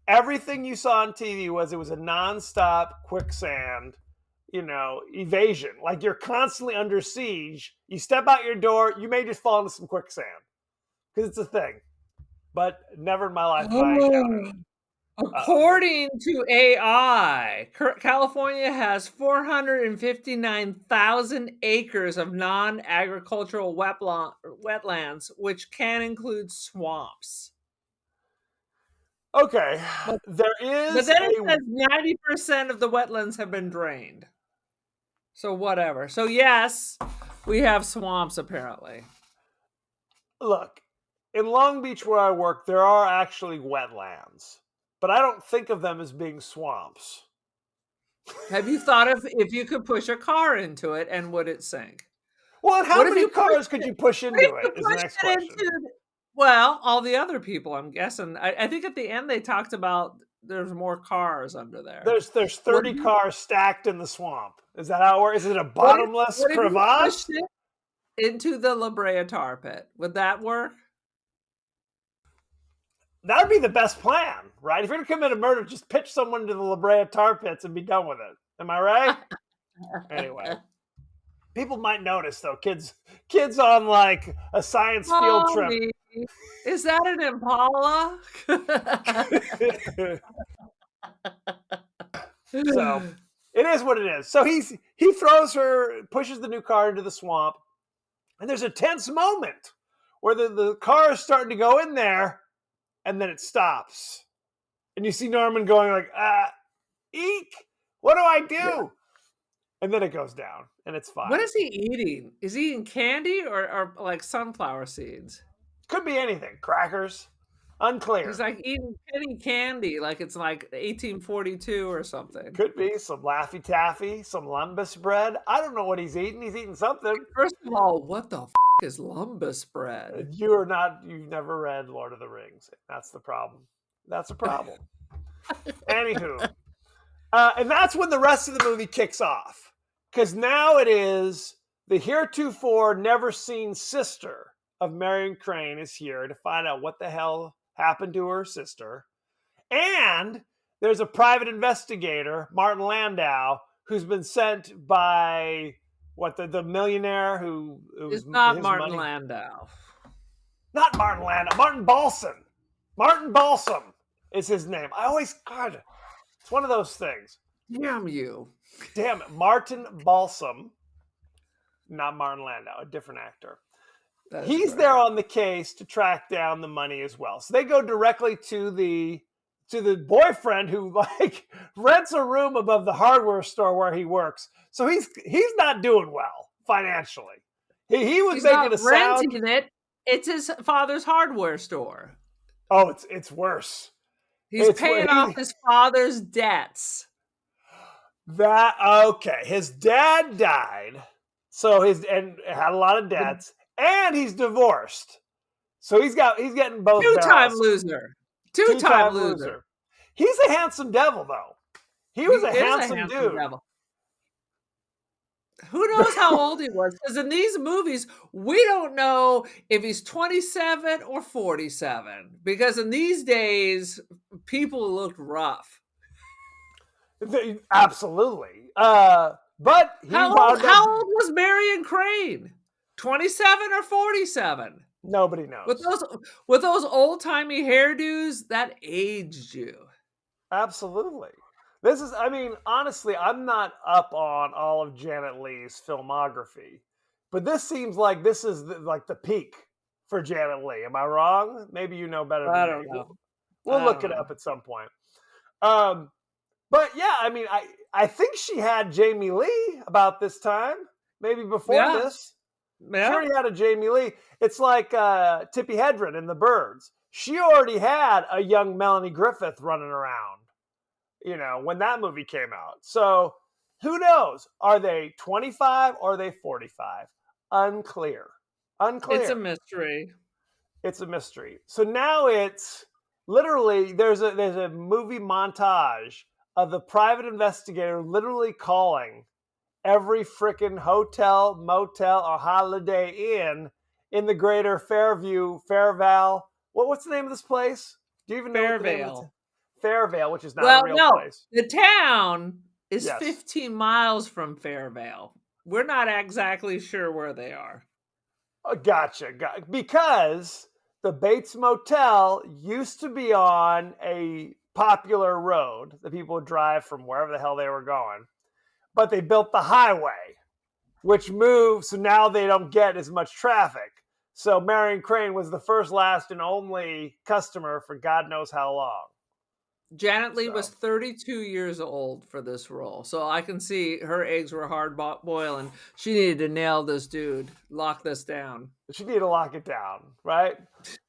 Everything you saw on TV was a nonstop quicksand, evasion. Like you're constantly under siege. You step out your door, you may just fall into some quicksand. Because it's a thing. But never in my life have I encountered it. According to AI, California has 459,000 acres of non-agricultural wetlands, which can include swamps. Okay, But, there but is then it a says 90% of the wetlands have been drained. So whatever. So yes, we have swamps apparently. look in Long Beach where I work. There are actually wetlands, but I don't think of them as being swamps. Have you thought of if you could push a car into it and would it sink? Well, and how What if many you pushed cars could it? you push What if into you it? Is the pushed next it question. into? Well, all the other people, I'm guessing. I think at the end they talked about there's more cars under there. There's What 30 if you, cars stacked in the swamp. Is that how it works? Is it a what if, bottomless what if you pushed crevasse? it into the La Brea tar pit? Would that work? That would be the best plan, right? If you're going to commit a murder, just pitch someone to the La Brea tar pits and be done with it. Am I right? Anyway, people might notice though. Kids on like a science field trip. Mommy, is that an Impala? So it is what it is. So he pushes the new car into the swamp, and there's a tense moment where the car is starting to go in there, and then it stops, and you see Norman going like, eek, what do I do? Yeah. And then it goes down, and it's fine. What is he eating? Is he eating candy or like sunflower seeds? Could be anything. Crackers. Unclear. He's like eating penny candy, like it's like 1842 or something. Could be some Laffy Taffy, some Lumbus bread. I don't know what he's eating. He's eating something. First of all, what the is Lumbus bread? You've never read Lord of the Rings. That's the problem. That's a problem. Anywho. And that's when the rest of the movie kicks off. Because now it is the heretofore never seen sister of Marion Crane is here to find out what the hell happened to her sister. And there's a private investigator, Martin Landau, who's been sent by the millionaire who it's not Martin Landau. Not Martin Landau, Martin Balsam. Martin Balsam is his name. It's one of those things. Damn you. Damn it. Martin Balsam, not Martin Landau, a different actor. He's there on the case to track down the money as well. So they go directly to the boyfriend who like rents a room above the hardware store where he works. So he's not doing well financially. He was making a sound. Renting it. It's his father's hardware store. Oh, it's worse. He's paying off his father's debts. His dad died, so and had a lot of debts. And he's divorced. So he's getting both. Two-time loser. Two-time loser. He's a handsome devil, though. He was a handsome dude. Devil. Who knows how old he was? Because in these movies, we don't know if he's 27 or 47. Because in these days, people looked rough. Absolutely. But how old was Marion Crane? 27 or 47? Nobody knows. With those old-timey hairdos, that aged you. Absolutely. Honestly, I'm not up on all of Janet Leigh's filmography, but this seems like this is the peak for Janet Leigh. Am I wrong? Maybe you know better than me. I don't know. We'll look it up at some point. But yeah, I think she had Jamie Lee about this time, maybe before this. Yeah. She already had a Jamie Lee. It's like Tippi Hedren in The Birds. She already had a young Melanie Griffith running around, when that movie came out. So who knows? Are they 25 or are they 45? Unclear. It's a mystery. It's a mystery. So now it's literally there's a movie montage of the private investigator literally calling every freaking hotel, motel, or Holiday Inn in the greater Fairvale. What's the name of this place? Do you even know what the name of it? Fairvale, which is not a real place. The town is 15 miles from Fairvale. We're not exactly sure where they are. Gotcha. Because the Bates Motel used to be on a popular road that people would drive from wherever the hell they were going. But they built the highway, which moved, so now they don't get as much traffic. So Marion Crane was the first, last, and only customer for God knows how long. Janet Leigh was 32 years old for this role. So I can see her eggs were hard boiling. She needed to nail this dude, lock this down. She needed to lock it down, right?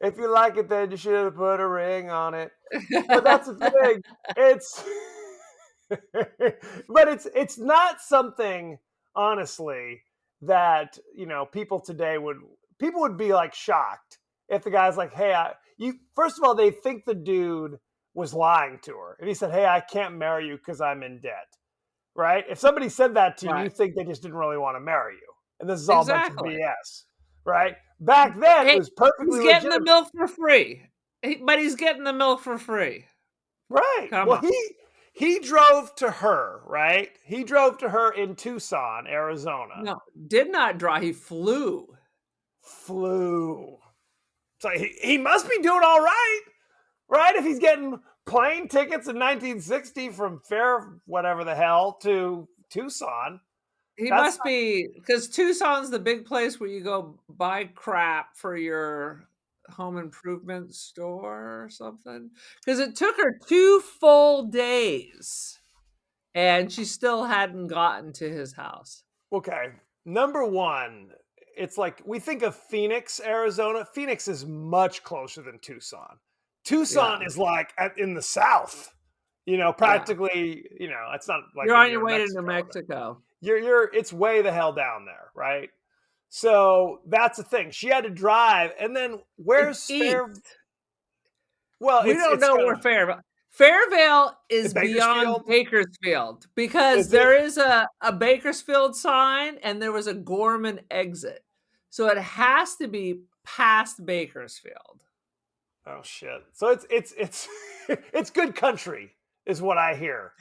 If you like it, then you should have put a ring on it. But that's the thing. But it's not something, honestly, that, you know, people today would be like shocked if the guy's like, hey, first of all, they think the dude was lying to her. If he said, hey, I can't marry you because I'm in debt, right? If somebody said that to you, you think they just didn't really want to marry you. And this is all a bunch of BS, right? Back then, it was perfectly He's getting the milk for free. But he's getting the milk for free. Right. Well, he drove to her, right? He drove to her in Tucson, Arizona. No, did not drive. He flew. So he must be doing all right. Right? If he's getting plane tickets in 1960 from whatever the hell to Tucson. He must be, because Tucson's the big place where you go buy crap for your home improvement store or something. Because it took her 2 full days and she still hadn't gotten to his house. Okay. Number one, it's like we think of Phoenix, Arizona. Phoenix is much closer than Tucson. Tucson is like in the south, you know, practically, you know, it's not like you're on your way to New Mexico. It's way the hell down there, right? So that's the thing. She had to drive, and then where's Fairvale? Well, we don't know where Fairvale is beyond Bakersfield because there is a Bakersfield sign and there was a Gorman exit. So it has to be past Bakersfield. Oh shit! So it's good country, is what I hear.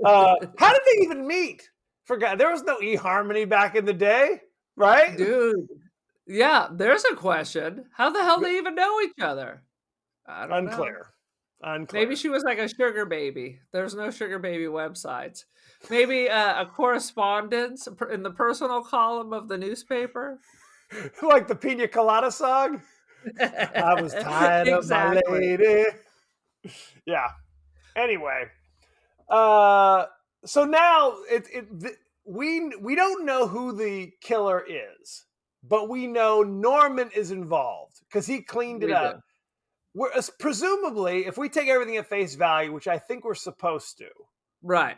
How did they even meet? Forgot there was no eHarmony back in the day, right? Dude, yeah. There's a question. How the hell do they even know each other? I don't know. Unclear. Maybe she was like a sugar baby. There's no sugar baby websites. Maybe a correspondence in the personal column of the newspaper, like the Pina Colada song. I was tired of my lady. Yeah. Anyway, so now we don't know who the killer is, but we know Norman is involved because he cleaned it up. Presumably, if we take everything at face value, which I think we're supposed to, right?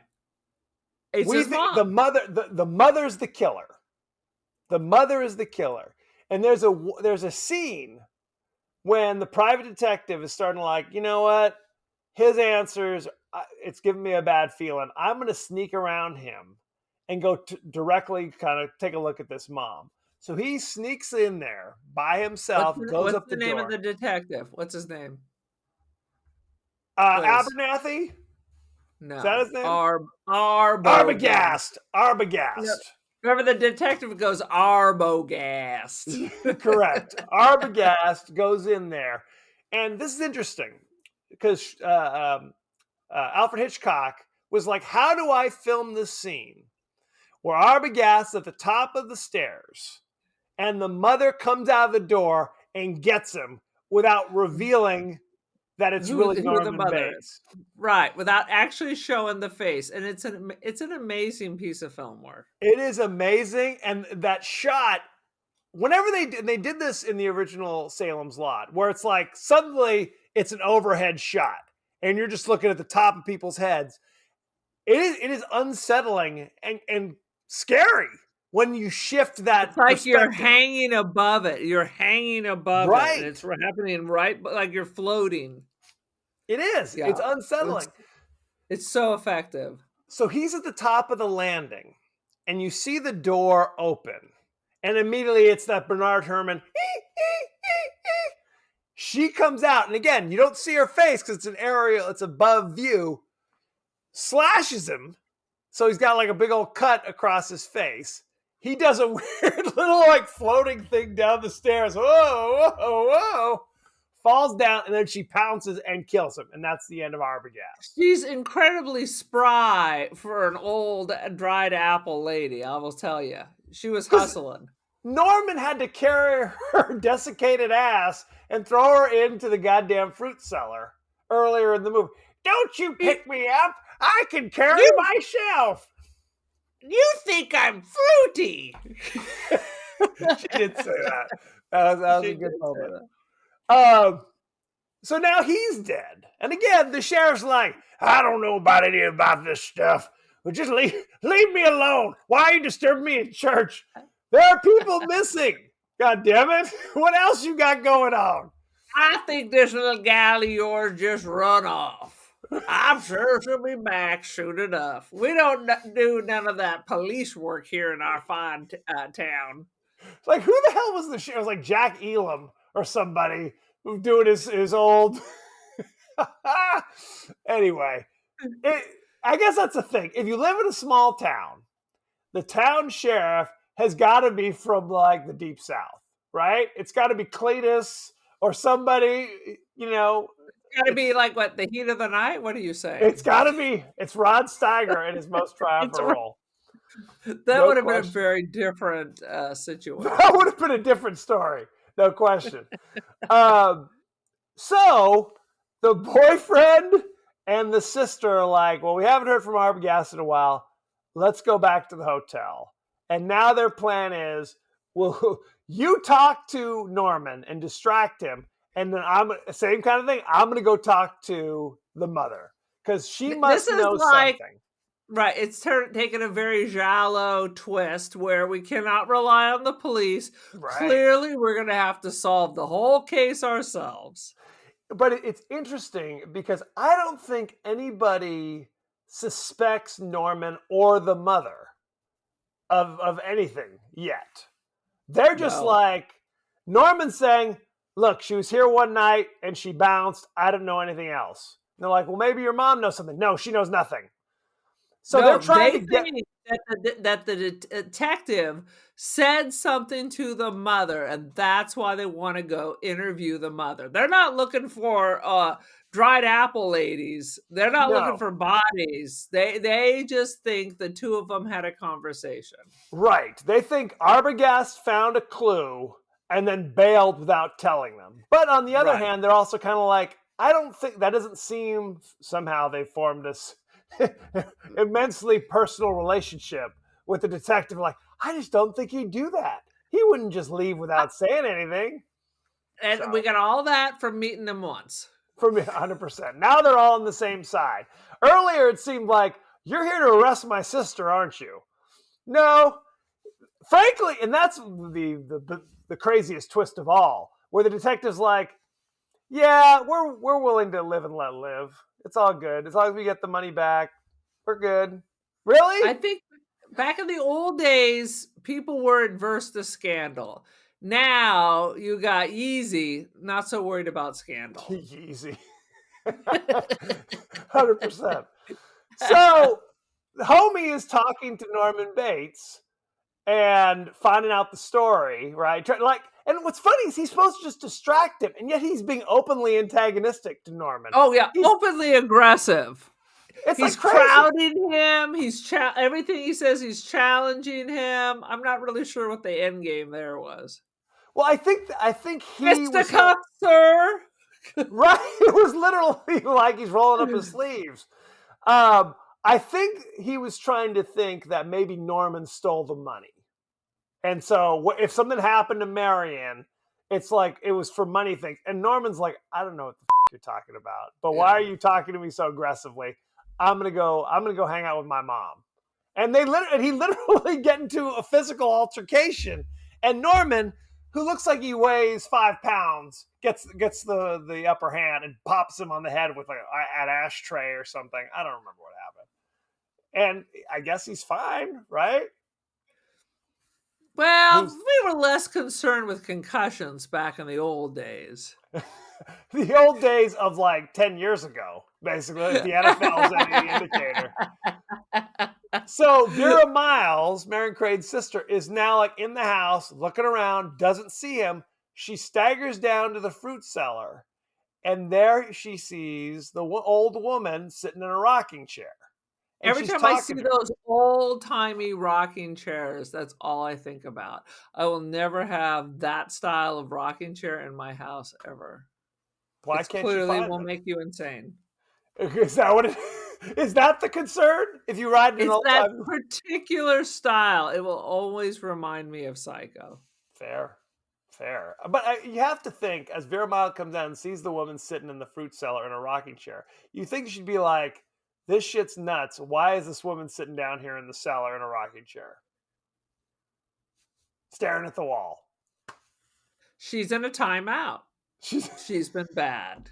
We think the mother's the killer. The mother is the killer, and there's a scene when the private detective is starting to like, you know what? His answers, it's giving me a bad feeling. I'm going to sneak around him and go directly kind of take a look at this mom. So he sneaks in there by himself, goes up the door. What's the name of the detective? What's his name? Abernathy? No. Is that his name? Arbogast. Arbogast. Yep. Remember, the detective goes Arbogast. Correct. Arbogast goes in there. And this is interesting because Alfred Hitchcock was like, how do I film this scene where Arbogast at the top of the stairs and the mother comes out of the door and gets him without revealing that it's really Norman Bates. Right, without actually showing the face. And it's an amazing piece of film work. It is amazing. And that shot, whenever they did this in the original Salem's Lot, where it's like suddenly it's an overhead shot and you're just looking at the top of people's heads. It is unsettling and scary when you shift that. It's like you're hanging above it. You're hanging above it. And it's happening like you're floating. It is. Yeah. It's unsettling. It's so effective. So he's at the top of the landing and you see the door open. And immediately it's that Bernard Herrmann. She comes out. And again, you don't see her face because it's an aerial, it's above view. Slashes him. So he's got like a big old cut across his face. He does a weird little like floating thing down the stairs. Whoa, whoa, whoa. falls down, and then she pounces and kills him. And that's the end of Arbogast. She's incredibly spry for an old dried apple lady, I will tell you. She was hustling. Norman had to carry her desiccated ass and throw her into the goddamn fruit cellar earlier in the movie. Don't you pick me up. I can carry myself. You think I'm fruity. She did say that. That was a good moment. So now he's dead. And again, the sheriff's like, I don't know about any about this stuff, but just leave me alone. Why are you disturbing me in church? There are people missing. God damn it. What else you got going on? I think this little gal of yours just run off. I'm sure she'll be back soon enough. We don't do none of that police work here in our fine town. Like, who the hell was the sheriff? It was like Jack Elam or somebody who doing his old... Anyway, I guess that's the thing. If you live in a small town, the town sheriff has got to be from like the deep south, right? It's got to be Cletus or somebody, you know. It's got to be like what, the heat of the night? What do you say? It's got to be. It's Rod Steiger in his most triumphant role. That would have been a very different situation. That would have been a different story, no question. So the boyfriend and the sister are like, well, we haven't heard from Arbogast in a while. Let's go back to the hotel. And now their plan is, well, you talk to Norman and distract him. And then same kind of thing. I'm going to go talk to the mother because she must know something. Right. It's taken a very giallo twist where we cannot rely on the police. Right. Clearly, we're going to have to solve the whole case ourselves. But it's interesting because I don't think anybody suspects Norman or the mother of anything yet. They're just like, Norman's saying, look, she was here one night and she bounced. I didn't know anything else. And they're like, well, maybe your mom knows something. No, she knows nothing. So they're trying to get... that the detective said something to the mother, and that's why they want to go interview the mother. They're not looking for dried apple ladies. They're not looking for bodies. They just think the two of them had a conversation. Right. They think Arbogast found a clue and then bailed without telling them. But on the other hand, they're also kind of like, I don't think that doesn't seem somehow they formed this immensely personal relationship with the detective. Like, I just don't think he'd do that. He wouldn't just leave without saying anything. And we got all that from meeting them once. For me, 100%. Now they're all on the same side. Earlier, it seemed like, you're here to arrest my sister, aren't you? No. Frankly, and that's the craziest twist of all, where the detective's like, yeah, we're willing to live and let live. It's all good. As long as we get the money back, we're good. Really? I think back in the old days, people were adverse to scandal. Now you got Yeezy, not so worried about scandal. Yeezy. 100%. So homie is talking to Norman Bates and finding out the story, right? And what's funny is he's supposed to just distract him, and yet he's being openly antagonistic to Norman. Oh yeah, he's openly aggressive. He's like crowding him. Everything he says, he's challenging him. I'm not really sure what the end game there was. Well, I think he Mr. Cup, sir. Right, it was literally like he's rolling up his sleeves. I think he was trying to think that maybe Norman stole the money. And so if something happened to Marion, it's like it was for money things. And Norman's like, I don't know what the you're talking about, but why are you talking to me so aggressively? I'm gonna go hang out with my mom. And he literally get into a physical altercation. And Norman, who looks like he weighs 5 pounds, gets the upper hand and pops him on the head with an ashtray or something. I don't remember what happened. And I guess he's fine, right? Well, we were less concerned with concussions back in the old days. The old days of like 10 years ago, basically. Like the NFL's any indicator. So Vera Miles, Marion Crane's sister, is now like in the house, looking around, doesn't see him. She staggers down to the fruit cellar And there she sees the old woman sitting in a rocking chair. And Every she's time I see talking to her. those old-timey rocking chairs, that's all I think about. I will never have that style of rocking chair in my house ever. Why It's can't you clearly find will them? make you insane. Is that what it is? That the concern? If you ride an It's old that time, particular style. It will always remind me of Psycho. fair, fair. But you have to think as Vera Miles comes down and sees the woman sitting in the fruit cellar in a rocking chair. You think she'd be like, "This shit's nuts. Why is this woman sitting down here in the cellar in a rocking chair, staring at the wall?" She's in a timeout. She's She's been bad.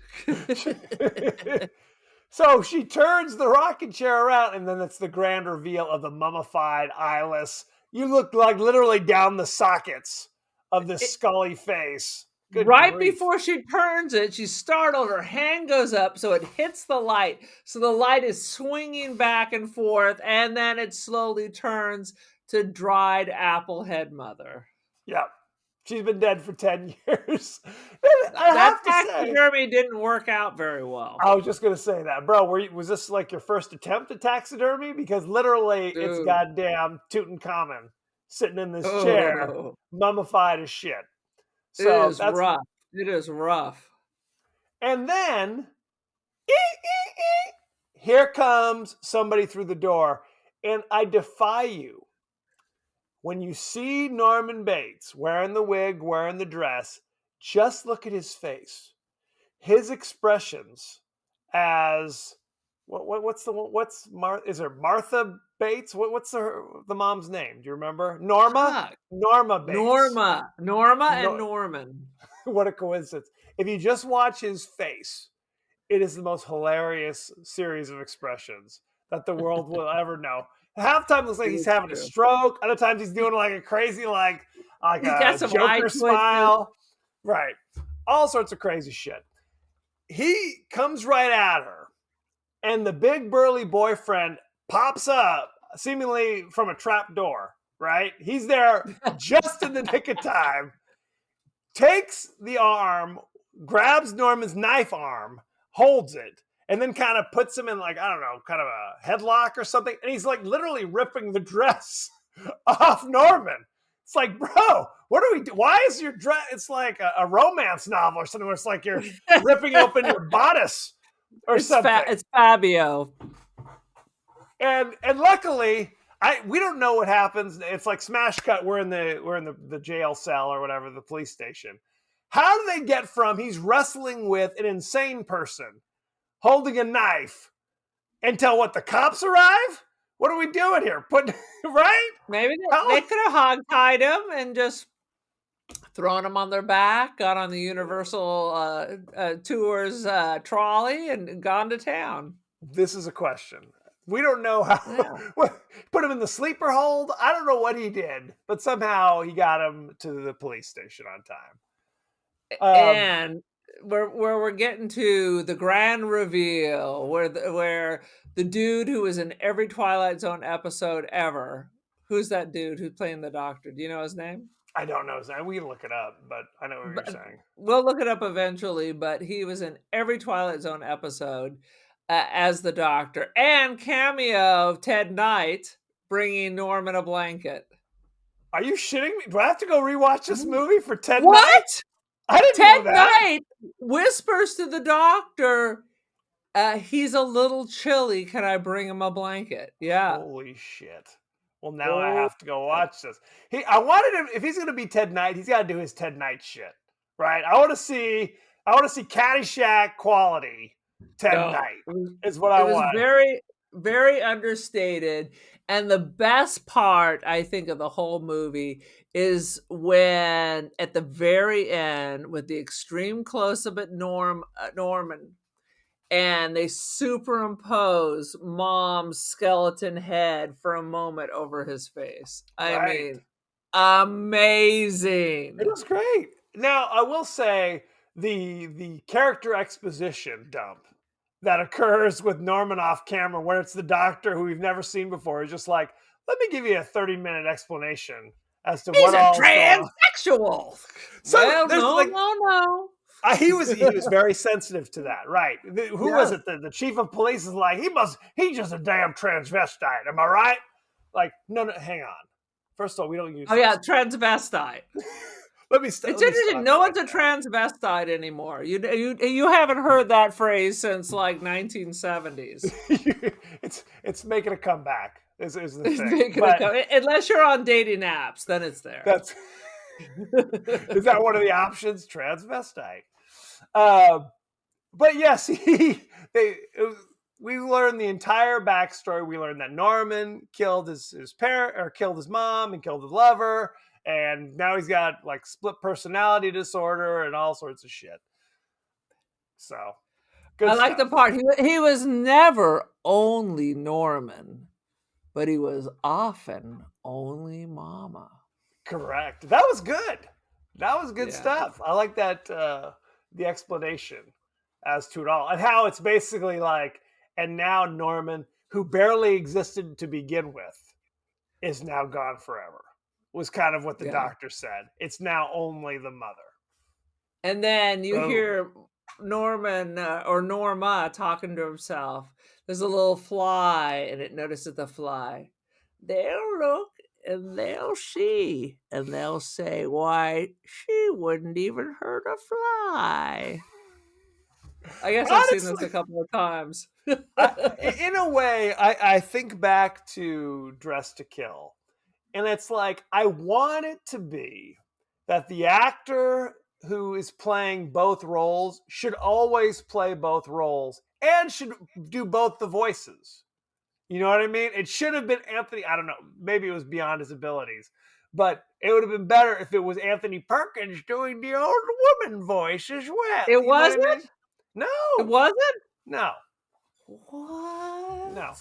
So she turns the rocking chair around, and then it's the grand reveal of the mummified, eyeless. You look like literally down the sockets of this scully face. Good Right grief. before she turns it, she's startled. Her hand goes up so it hits the light. So the light is swinging back and forth, and then it slowly turns to dried apple head mother. Yep. She's been dead for 10 years. That taxidermy didn't work out very well. I was just going to say that. Bro, was this like your first attempt at taxidermy? Because literally it's Dude. goddamn Tutankhamun sitting in this chair, mummified as shit. So it is rough. It is rough. And then, here comes somebody through the door. And I defy you. When you see Norman Bates wearing the wig, wearing the dress, just look at his face. His expressions as is there Martha Bates? What's the mom's name? Do you remember? Norma? Fuck. Norma Bates. Norma and Norman. What a coincidence. If you just watch his face, it is the most hilarious series of expressions that the world will ever know. Half the time it looks like he's having a stroke. Other times he's doing like a crazy like a Joker smile. Right. All sorts of crazy shit. He comes right at her, and the big burly boyfriend pops up, seemingly from a trap door, right? He's there just in the nick of time, takes the arm, grabs Norman's knife arm, holds it, and then kind of puts him in like, I don't know, kind of a headlock or something. And he's like literally ripping the dress off Norman. It's like, bro, what do we do? Why is your dress? It's like a romance novel or something where it's like you're ripping open your bodice or something. It's Fabio. And luckily, we don't know what happens. It's like smash cut. We're in the jail cell or whatever, the police station. How do they get from he's wrestling with an insane person holding a knife until what, the cops arrive? What are we doing here? Right? Maybe they could have hog-tied him and just thrown him on their back, got on the Universal Tours trolley and gone to town. This is a question. We don't know how. Yeah. Put him in the sleeper hold? I don't know what he did, but somehow he got him to the police station on time. And where we're getting to the grand reveal, where the dude who was in every Twilight Zone episode ever, who's that dude who's playing the doctor? Do you know his name? I don't know his name. We can look it up, but I know what you're saying. We'll look it up eventually, but he was in every Twilight Zone episode as the doctor, and cameo of Ted Knight bringing Norman a blanket. Are you shitting me? Do I have to go rewatch this movie for Ted What? Knight? I didn't Ted know that. Knight whispers to the doctor, he's a little chilly. Can I bring him a blanket? Yeah. Holy shit. Well, now I have to go watch this. I wanted him, if he's going to be Ted Knight, he's got to do his Ted Knight shit, right? I want to see Caddyshack quality Ted Knight is what I want. It was very, very understated. And the best part, I think, of the whole movie is when, at the very end, with the extreme close-up at Norman, and they superimpose Mom's skeleton head for a moment over his face. I mean, amazing. It was great. Now, I will say the character exposition dump that occurs with Norman off camera, where it's the doctor who we've never seen before, is just like, let me give you a 30-minute explanation as to He's what all transsexual. So well, no. He was very sensitive to that, right? Who was it? The chief of police is like, he's just a damn transvestite. Am I right? Like, no, hang on. First of all, we don't use. Oh yeah, transvestite. It's interesting. No one's a transvestite anymore. You haven't heard that phrase since like 1970s. It's making a comeback. Is the thing. Unless you're on dating apps, then it's there. Is that one of the options? Transvestite. But yes, we learned the entire backstory. We learned that Norman killed his parent, or killed his mom, and killed his lover, and now he's got like split personality disorder and all sorts of shit. So, I like the part he was never only Norman, but he was often only Mama. Correct. That was good. That was good stuff. I like that the explanation as to it all, and how it's basically like, and now Norman, who barely existed to begin with, is now gone forever. Was kind of what the doctor said. It's now only the mother. And then you hear Norman or Norma talking to himself. There's a little fly, and it notices the fly. They'll look and they'll see, and they'll say, why, she wouldn't even hurt a fly. I guess I've seen this a couple of times. In a way, I think back to Dressed to Kill, and it's like, I want it to be that the actor who is playing both roles should always play both roles and should do both the voices. You know what I mean? It should have been Anthony. I don't know. Maybe it was beyond his abilities, but it would have been better if it was Anthony Perkins doing the old woman voice as well. It wasn't? I mean? No. It wasn't? No. What? No.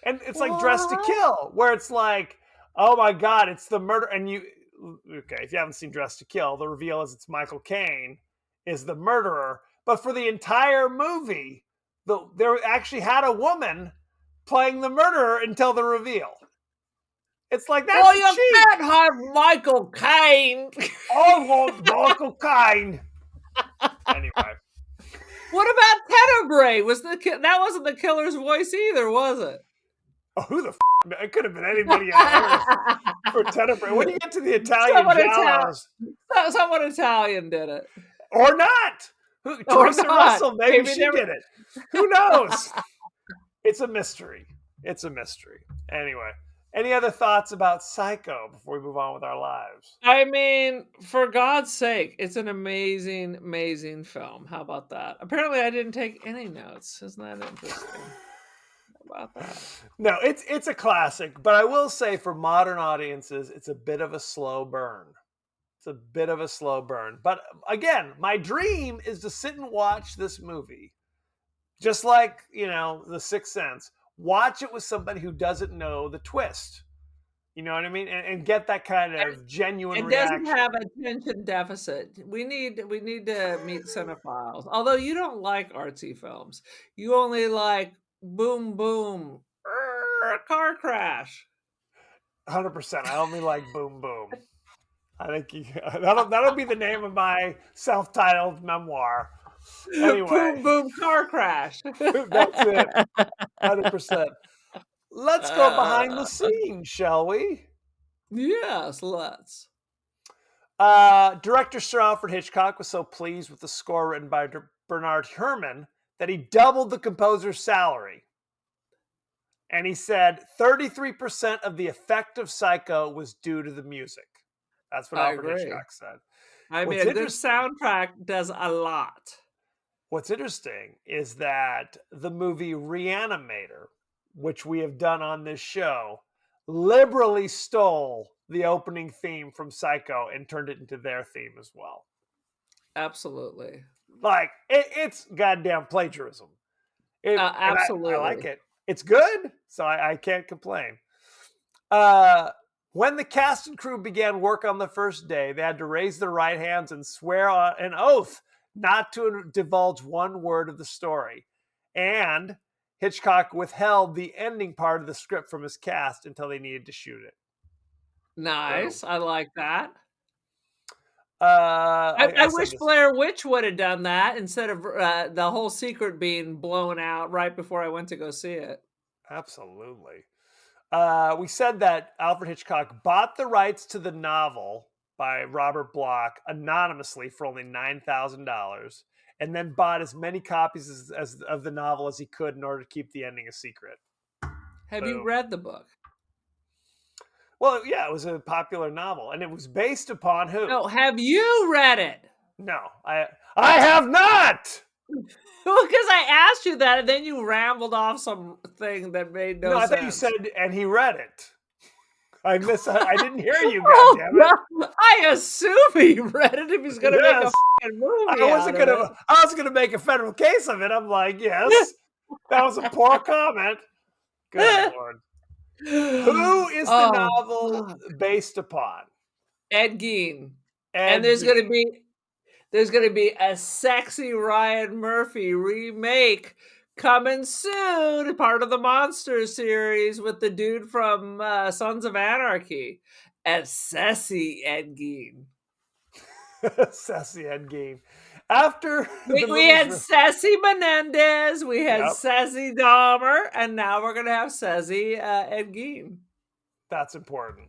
And it's like Dressed to Kill, where it's like, oh my God, it's the murder. And if you haven't seen Dressed to Kill, the reveal is it's Michael Caine is the murderer. But for the entire movie, there actually had a woman playing the murderer until the reveal. It's like, that's cheap. You can't have Michael Caine. I want Michael Caine. Anyway. What about Tenebrae? That wasn't the killer's voice either, was it? Oh, who the it could have been anybody on earth for Tenebrae. When you get to the Italian giallos, someone Italian did it. Or not. Teresa Russell, maybe she did it. Who knows? It's a mystery. Anyway, any other thoughts about Psycho before we move on with our lives? I mean, for God's sake, it's an amazing, amazing film. How about that? Apparently, I didn't take any notes. Isn't that interesting? How about that? No, it's a classic, but I will say for modern audiences, it's a bit of a slow burn. But again, my dream is to sit and watch this movie. Just like, The Sixth Sense, watch it with somebody who doesn't know the twist. You know what I mean? And get that kind of genuine reaction. It doesn't have attention deficit. We need to meet cinephiles. Although you don't like artsy films. You only like boom, boom, car crash. 100%. I only like boom, boom. I think that'll be the name of my self-titled memoir. Anyway, boom, boom, car crash. That's it. 100%. Let's go behind the scenes, shall we? Yes, let's. Director Sir Alfred Hitchcock was so pleased with the score written by Bernard Herrmann that he doubled the composer's salary. And he said 33% of the effect of Psycho was due to the music. That's what Alfred Hitchcock said. I mean, a good soundtrack does a lot. What's interesting is that the movie Reanimator, which we have done on this show, liberally stole the opening theme from Psycho and turned it into their theme as well. Absolutely. Like, it's goddamn plagiarism. Absolutely. I like it. It's good, so I can't complain. When the cast and crew began work on the first day, they had to raise their right hands and swear on an oath not to divulge one word of the story. And Hitchcock withheld the ending part of the script from his cast until they needed to shoot it. Nice. I like that. I said wish this. Blair Witch would have done that instead of the whole secret being blown out right before I went to go see it. Absolutely. We said that Alfred Hitchcock bought the rights to the novel by Robert Bloch anonymously for only $9,000, and then bought as many copies as of the novel as he could in order to keep the ending a secret. Have you Boom. read the book? Well, yeah, it was a popular novel, and it was based upon who? No, have you read it? No, I have not. Well, because I asked you that, and then you rambled off something that made no No, I sense. thought you said, and he read it. I didn't hear you, goddammit. I assume he read it if he's going to make a fucking movie. I wasn't gonna make a federal case of it. I'm like, yes, that was a poor comment. Good Lord. Who is the novel based upon? Ed Gein. And there's going to be a sexy Ryan Murphy remake coming soon, part of the Monster series with the dude from Sons of Anarchy as Sassy Ed Gein. Sassy Ed Gein. After we had Sassy Menendez, we had Sassy Dahmer, and now we're going to have Sassy Ed Gein. That's important.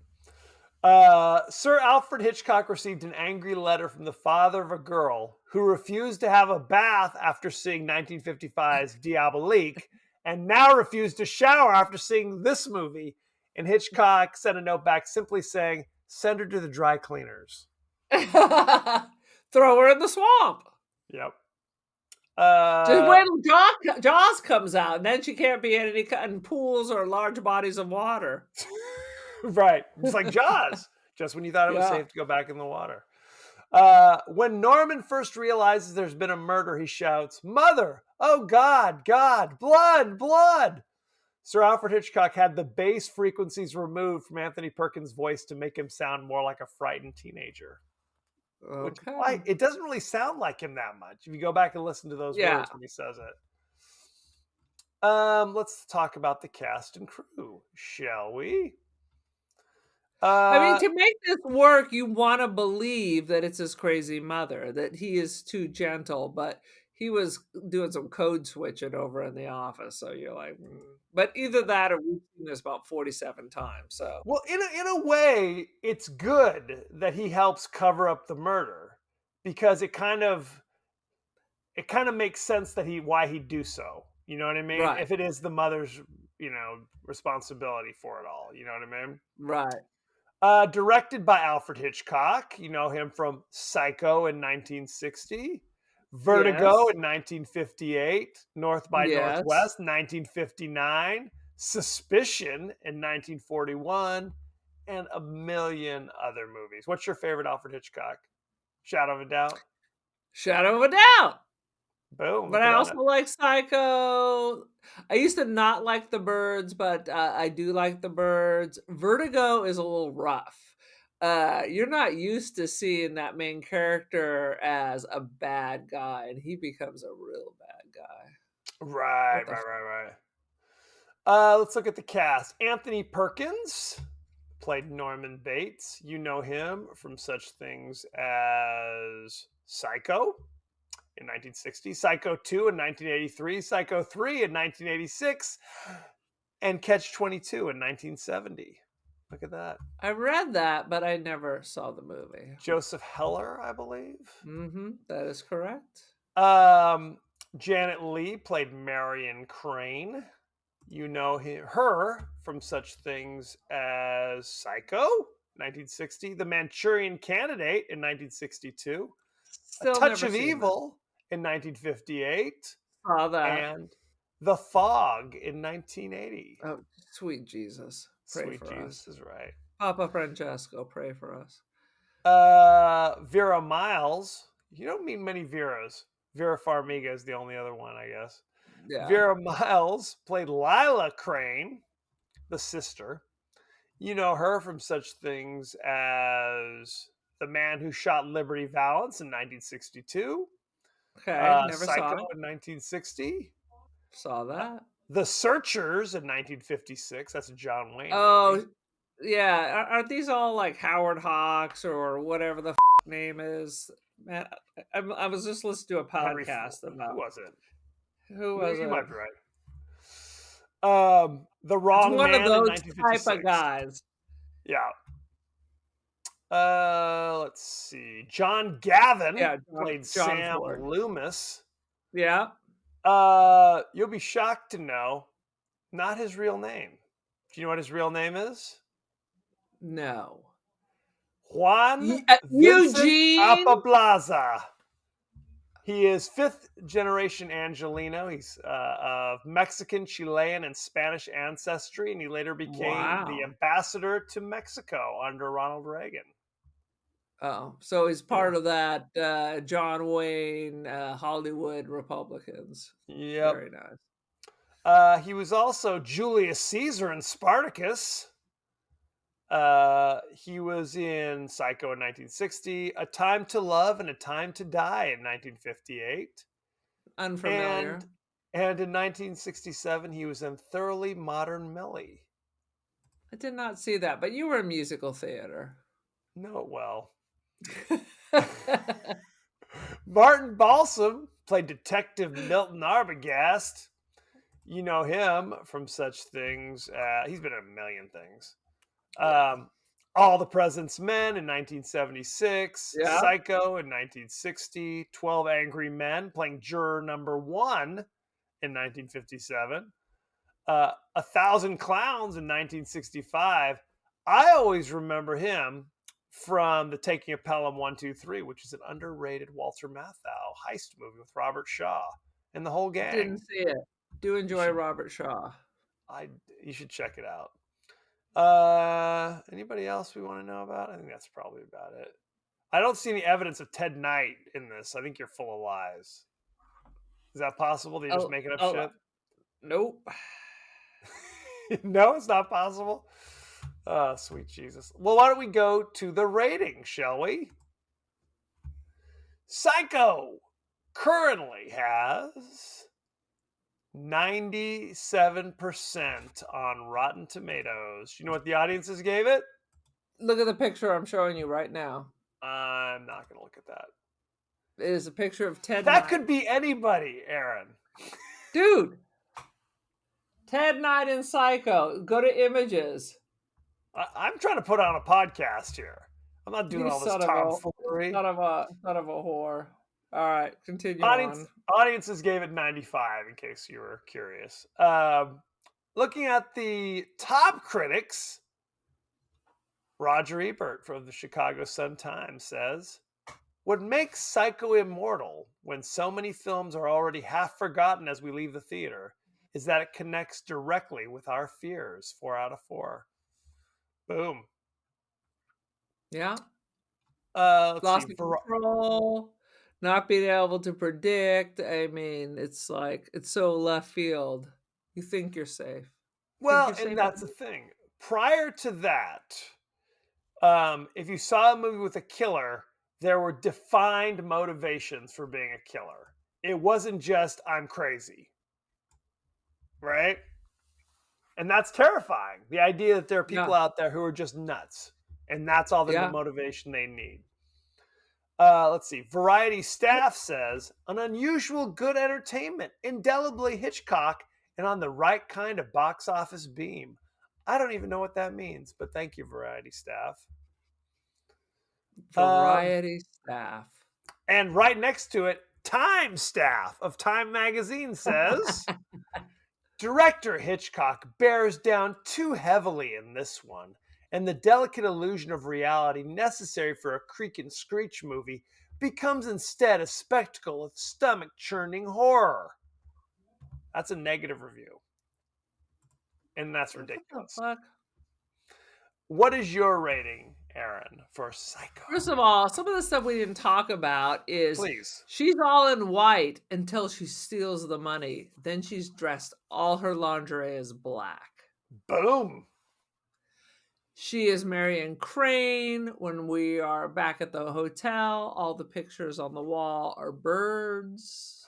Sir Alfred Hitchcock received an angry letter from the father of a girl who refused to have a bath after seeing 1955's Diabolique, and now refused to shower after seeing this movie. And Hitchcock sent a note back simply saying, "Send her to the dry cleaners." Throw her in the swamp. Yep. Just wait till Jaws comes out, and then she can't be in pools or large bodies of water. Right. It's like Jaws. Just when you thought it was safe to go back in the water. When Norman first realizes there's been a murder, he shouts, "Mother! Oh God, God! Blood! Blood!" Sir Alfred Hitchcock had the bass frequencies removed from Anthony Perkins' voice to make him sound more like a frightened teenager. Okay. It doesn't really sound like him that much if you go back and listen to those words when he says it. Let's talk about the cast and crew, shall we? I mean, to make this work, you want to believe that it's his crazy mother, that he is too gentle, but he was doing some code switching over in the office. So you're like, but either that or we've seen this about 47 times. So, well, in a way, it's good that he helps cover up the murder because it kind of makes sense that why he'd do so. You know what I mean? Right. If it is the mother's, responsibility for it all. You know what I mean? Right. Directed by Alfred Hitchcock. You know him from Psycho in 1960, Vertigo in 1958, North by Northwest 1959, Suspicion in 1941, and a million other movies. What's your favorite Alfred Hitchcock? Shadow of a Doubt? Shadow of a Doubt. Boom. But I also like Psycho. I used to not like The Birds, but I do like The Birds. Vertigo is a little rough. You're not used to seeing that main character as a bad guy, and he becomes a real bad guy. Right. Let's look at the cast. Anthony Perkins played Norman Bates. You know him from such things as Psycho in 1960, Psycho 2 in 1983, Psycho 3 in 1986, and Catch 22 in 1970. Look at that. I read that, but I never saw the movie. Joseph Heller, I believe. That is correct. Janet Leigh played Marion Crane. You know her from such things as Psycho, 1960, The Manchurian Candidate in 1962, A Touch of Evil in 1958, saw that, and The Fog in 1980. Oh, sweet Jesus. Pray for Jesus us. Is right. Papa Francesco, pray for us. Vera Miles. You don't meet many Veras. Vera Farmiga is the only other one, I guess. Yeah. Vera Miles played Lila Crane, the sister. You know her from such things as The Man Who Shot Liberty Valance in 1962. Okay, never Psycho saw it. in 1960. Saw that. The Searchers in 1956. That's a John Wayne movie. Yeah, aren't these all like Howard Hawks or whatever the name is? Man, I was just listening to a Henry, podcast who about was it? who was You it? might be right. The It's Wrong one of Man in those type of 1956. guys. Yeah. Let's see. John Gavin Yeah, played John Sam Ford. Loomis. Yeah. You'll be shocked to know, not his real name. Do you know what his real name is? No. Juan Vincent Eugene. Apaplaza. He is fifth generation Angelino. He's of Mexican, Chilean, and Spanish ancestry, and he later became the Wow. ambassador to Mexico under Ronald Reagan. Oh, so he's Yeah. part of that John Wayne Hollywood Republicans. Yep. Very nice. He was also Julius Caesar in Spartacus. He was in Psycho in 1960, A Time to Love and A Time to Die in 1958. Unfamiliar. And in 1967, he was in Thoroughly Modern Millie. I did not see that, but you were in musical theater. No, well. Martin Balsam played Detective Milton Arbogast. You know him from such things. He's been in a million things. All the President's Men in 1976, Yeah. Psycho in 1960, 12 Angry Men, playing juror number 1 in 1957, 1,000 Clowns in 1965. I always remember him from the Taking of Pelham 1, 2, 3, which is an underrated Walter Matthau heist movie with Robert Shaw and the whole gang. Didn't see it. Do enjoy Robert Shaw. You should check it out. Anybody else we want to know about? I think that's probably about it. I don't see any evidence of Ted Knight in this. I think you're full of lies. Is that possible? That you're just making up shit? Nope. No, it's not possible. Oh, sweet Jesus. Well, why don't we go to the rating, shall we? Psycho currently has 97% on Rotten Tomatoes. You know what the audiences gave it? Look at the picture I'm showing you right now. I'm not going to look at that. It is a picture of Ted That Knight. could be anybody, Aaron. Dude. Ted Knight in Psycho. Go to images. I'm trying to put on a podcast here. I'm not doing all this tomfoolery. Son of a whore. All right, continue on. Audiences gave it 95, in case you were curious. Looking at the top critics, Roger Ebert from the Chicago Sun-Times says, "What makes Psycho immortal when so many films are already half forgotten as we leave the theater is that it connects directly with our fears." 4 out of 4. Boom. Yeah. Lost control, not being able to predict. I mean, it's like, it's so left field. You think you're safe. Well, and that's the thing. Prior to that, if you saw a movie with a killer, there were defined motivations for being a killer. It wasn't just, I'm crazy. Right? And that's terrifying. The idea that there are people out there who are just nuts. And that's all the motivation they need. Let's see. Variety staff says, "An unusual good entertainment, indelibly Hitchcock, and on the right kind of box office beam." I don't even know what that means, but thank you, Variety staff. Variety staff. And right next to it, Time staff of Time magazine says, "Director Hitchcock bears down too heavily in this one, and the delicate illusion of reality necessary for a creak and screech movie becomes instead a spectacle of stomach-churning horror." That's a negative review. And that's ridiculous. What the fuck? What is your rating, Aaron, for Psycho? First of all, some of the stuff we didn't talk about is, please, she's all in white until she steals the money. Then she's dressed, all her lingerie is black. Boom. She is Marion Crane. When we are back at the hotel, all the pictures on the wall are birds.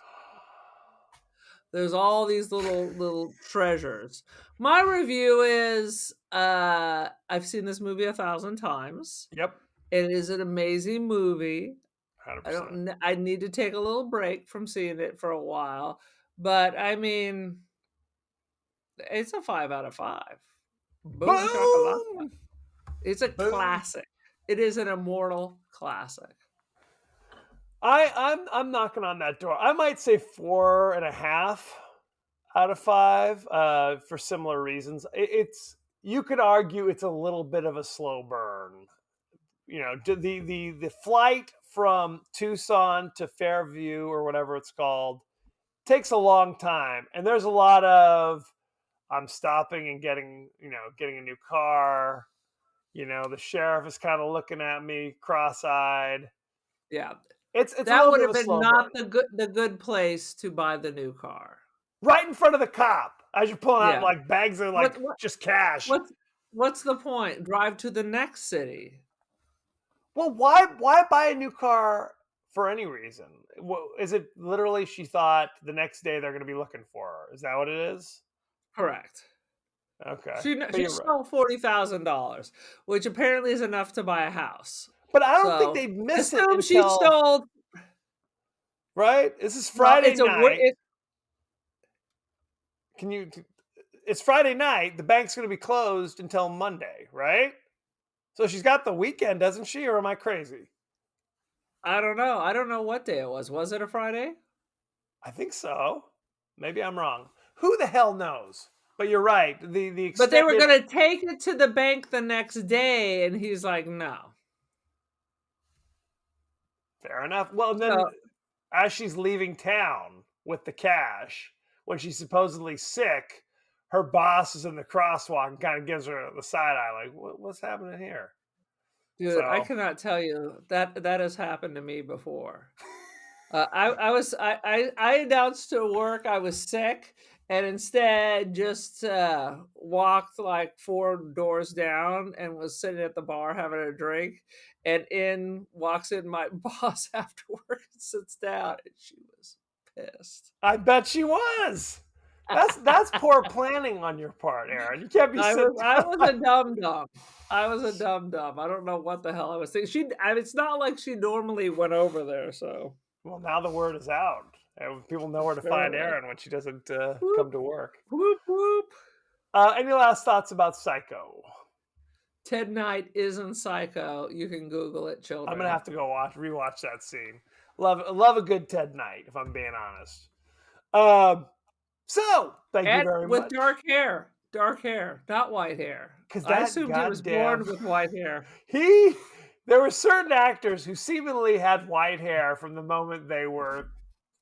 There's all these little treasures. My review is I've seen this movie 1,000 times. Yep, It is an amazing movie. 100%. I need to take a little break from seeing it for a while, but I mean, it's a 5 out of 5. Boom shakalaka. Boom! It's a Boom. classic. It is an immortal classic. I'm knocking on that door. I might say 4.5 out of 5 for similar reasons. It's you could argue it's a little bit of a slow burn. You know, the flight from Tucson to Fairview or whatever it's called takes a long time, and there's a lot of I'm stopping and getting a new car. You know, the sheriff is kind of looking at me cross-eyed. Yeah. It's a That little would bit have of a been slow not burn. the good place to buy the new car. Right in front of the cop as you're pulling out Yeah. like bags of like What just cash. what's the point? Drive to the next city. Well, why buy a new car for any reason? Is it literally she thought the next day they're going to be looking for her? Is that what it is? Correct. Okay, She but she you're right. stole $40,000, which apparently is enough to buy a house. But I don't think So they'd miss it assume she until stole. right. This is Well, Friday night. It's Friday night. The bank's going to be closed until Monday, right? So she's got the weekend, doesn't she? Or am I crazy? I don't know. I don't know what day it was. Was it a Friday? I think so. Maybe I'm wrong. Who the hell knows? But you're right. The But they were extended going to take it to the bank the next day, and he's like, no. fair enough. Well, then So as she's leaving town with the cash, when she's supposedly sick, her boss is in the crosswalk and kind of gives her the side eye, like, "What's happening here?" dude, I So cannot tell you that has happened to me before. I announced to work I was sick, and instead just walked like 4 doors down and was sitting at the bar having a drink. And in walks in my boss after work and sits down, and she was pissed. I bet she was. That's poor planning on your part, Aaron. You can't be I sitting. was a dum dum. I was a dum dum. I don't know what the hell I was thinking. It's not like she normally went over there, so. Well, now the word is out. And people know where to find Aaron when she doesn't come to work. Whoop whoop. Any last thoughts about Psycho? Ted Knight isn't Psycho. You can Google it, children. I'm gonna have to go rewatch that scene. Love a good Ted Knight, if I'm being honest. So thank you very with much. dark hair, not white hair. 'Cause I that assumed he was born with white hair. There were certain actors who seemingly had white hair from the moment they were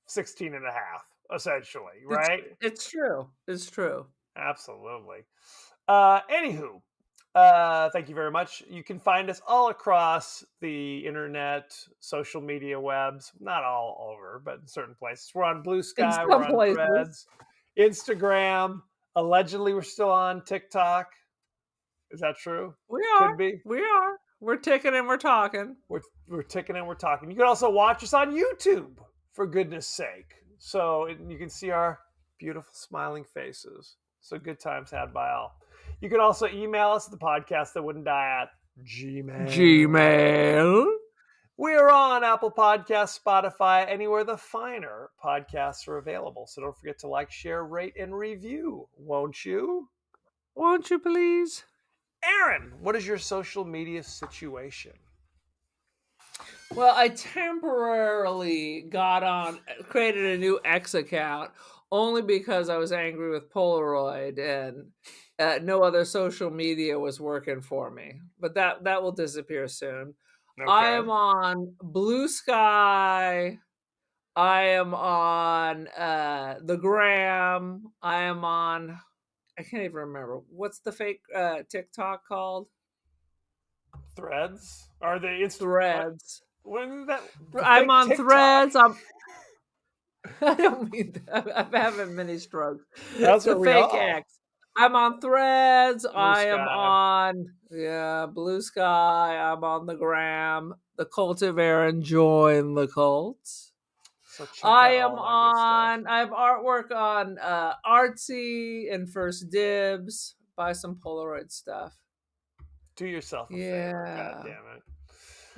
16 and a half, essentially, right? It's true. It's true. Absolutely. Anywho, thank you very much. You can find us all across the internet, social media webs, not all over, but in certain places. We're on Blue Sky, some we're on places. Threads, Instagram. Allegedly, we're still on TikTok. Is that true? We are. Could be. We are. We're ticking and we're talking. We're ticking and we're talking. You can also watch us on YouTube, for goodness sake. So you can see our beautiful smiling faces. So good times had by all. You can also email us at the podcast that wouldn't die at Gmail. We are on Apple Podcasts, Spotify, anywhere the finer podcasts are available. So don't forget to like, share, rate, and review, won't you? Won't you please? Aaron, what is your social media situation? Well, I temporarily created a new X account only because I was angry with Polaroid and no other social media was working for me. But that will disappear soon. Okay. I am on Blue Sky. I am on the Gram. I am on. I can't even remember what's the fake TikTok called. Threads? Are they Threads? When that? I'm on TikTok. Threads. I don't mean that. I'm having mini strokes. That's the what we fake all. X. I'm on Threads. I am Sky. on Blue Sky. I'm on the Gram. The Cult of Aaron. Join the cult. So I am on. I have artwork on Artsy and First Dibs. buy some Polaroid stuff. Do yourself a favor. Yeah. God damn it.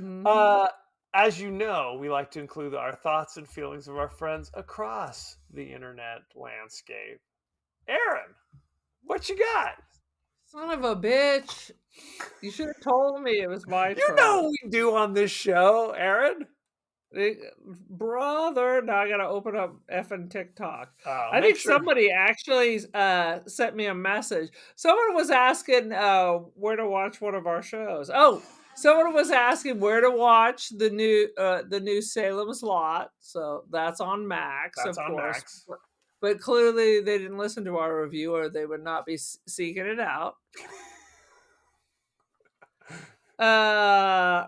Mhm. As you know, we like to include our thoughts and feelings of our friends across the internet landscape. Aaron, what you got? Son of a bitch. You should have told me it was my You turn. know what we do on this show, Aaron. Brother, now I gotta open up effing TikTok. I Make think sure- somebody actually sent me a message. Someone was asking where to watch one of our shows. Oh, someone was asking where to watch the new Salem's Lot. So that's on Max, That's of on course. Max. But clearly they didn't listen to our review, or they would not be seeking it out.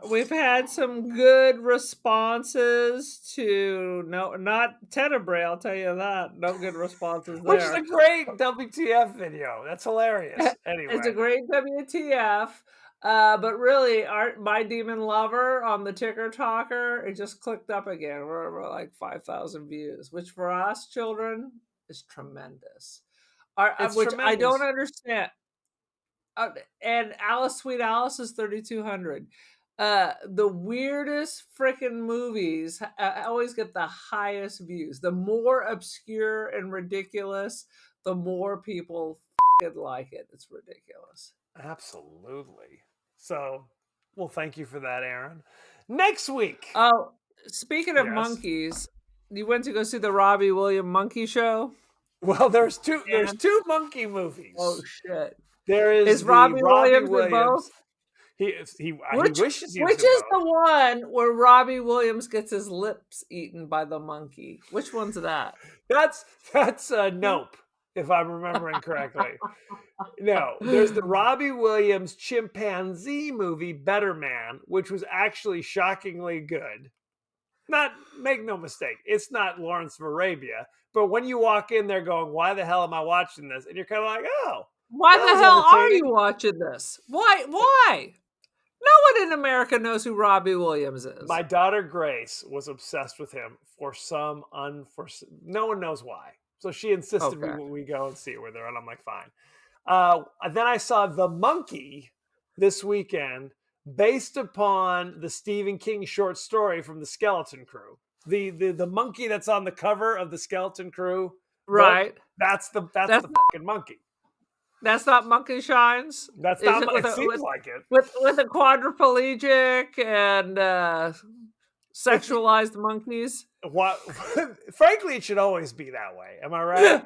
We've had some good responses to not Tenebrae, I'll tell you that. No good responses there. Which is a great WTF video. That's hilarious. Anyway, It's a great WTF. But really, My Demon Lover on the Ticker Talker, it just clicked up again. We're like 5,000 views, which for us children is tremendous. Which tremendous. I don't understand. And Alice, Sweet Alice is 3,200. The weirdest freaking movies always get the highest views. The more obscure and ridiculous, the more people like it. It's ridiculous. Absolutely. So, well, thank you for that, Aaron. Next week. Oh, speaking of Yes. monkeys, you went to go see the Robbie Williams Monkey Show? Well, there's two monkey movies. Oh shit! There is the Robbie Williams in both? He Which wishes he was which in is both. the one where Robbie Williams gets his lips eaten by the monkey? Which one's that? That's Nope, if I'm remembering correctly. No, there's the Robbie Williams chimpanzee movie Better Man, which was actually shockingly good. Make no mistake, it's not Lawrence of Arabia, but when you walk in there going, why the hell am I watching this? And you're kind of like, oh, Why that the was hell are entertaining. you watching this? Why? No one in America knows who Robbie Williams is. My daughter Grace was obsessed with him for some unforeseen. No one knows why. So she insisted Okay. we go and see it with her, and I'm like, fine. Then I saw The Monkey this weekend, based upon the Stephen King short story from the Skeleton Crew. The monkey that's on the cover of the Skeleton Crew, Right. book, that's the fucking monkey. That's not Monkey Shines. That's Is not. it It seems like it. with a quadriplegic and sexualized monkeys. What? Frankly, it should always be that way. Am I right?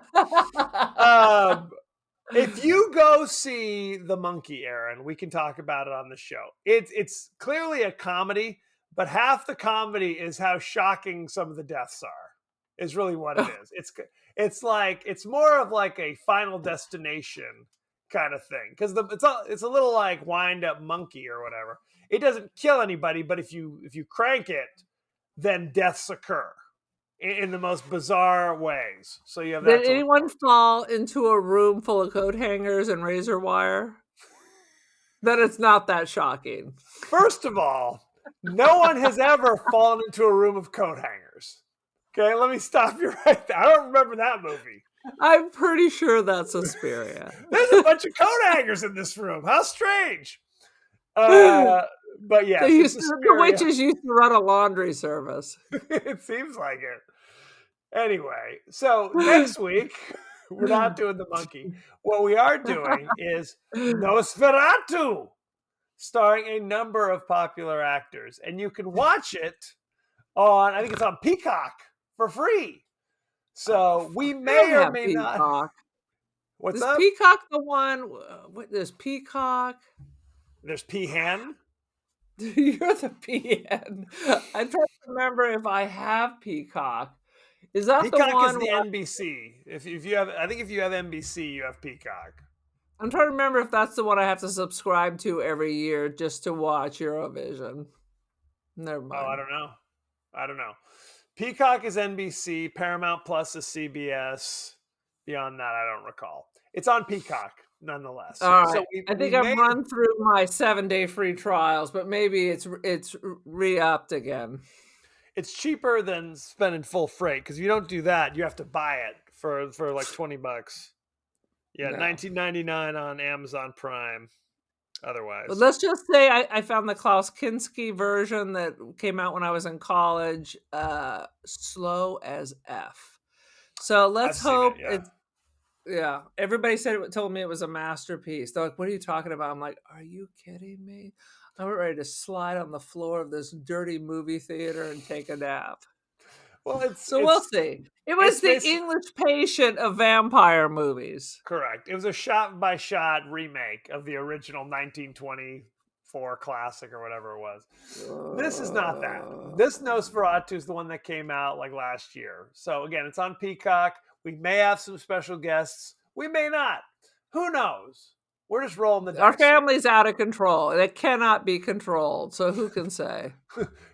If you go see The Monkey, Aaron, we can talk about it on the show. It's clearly a comedy, but half the comedy is how shocking some of the deaths are. Is really what it is. It's more of like a Final Destination kind of thing, because it's a little like Wind Up Monkey or whatever. It doesn't kill anybody, but if you crank it, then deaths occur in the most bizarre ways. So you have that. Did anyone fall into a room full of coat hangers and razor wire? Then it's not that shocking. First of all, no one has ever fallen into a room of coat hangers. Okay, let me stop you right there. I don't remember that movie. I'm pretty sure that's Suspiria. There's a bunch of coat hangers in this room. How strange. But yeah, The witches used to run a laundry service. It seems like it. Anyway, so next week, we're not doing The Monkey. What we are doing is Nosferatu, starring a number of popular actors. And you can watch it on, I think it's on Peacock for free. So we may or may not. What's up? Peacock the one? There's Peacock. There's Peahen. You're the PN. I'm trying to remember if I have Peacock. Is that Peacock the one? Is the NBC. If you have, I think if you have NBC, you have Peacock. I'm trying to remember if that's the one I have to subscribe to every year just to watch Eurovision. Never mind. Oh, I don't know. Peacock is NBC. Paramount Plus is CBS. Beyond that, I don't recall. It's on Peacock, nonetheless. All right. So I think I've run through my 7-day free trials, but maybe it's re-upped again. It's cheaper than spending full freight, because if you don't do that, you have to buy it for like $20. Yeah, No. 1999 on Amazon Prime. Otherwise, But let's just say I found the Klaus Kinski version that came out when I was in college, slow as F. So I've let's seen it. hope Yeah. it's yeah. Everybody told me it was a masterpiece. They're like, "What are you talking about?" I'm like, "Are you kidding me? I'm ready to slide on the floor of this dirty movie theater and take a nap." Well, So we'll see. It was it's the basically English Patient of vampire movies. correct. It was a shot by shot remake of the original 1924 classic or whatever it was. This is not that. This Nosferatu is the one that came out like last year. So again, it's on Peacock. We may have some special guests. We may not. Who knows? We're just rolling the Our dice here. family's out of control. It cannot be controlled. So who can say?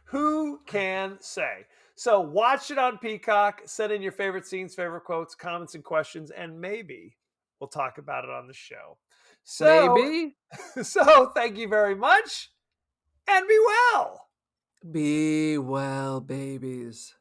Who can say? So watch it on Peacock. Send in your favorite scenes, favorite quotes, comments, and questions, and maybe we'll talk about it on the show. So, Maybe. so thank you very much, and be well. Be well, babies.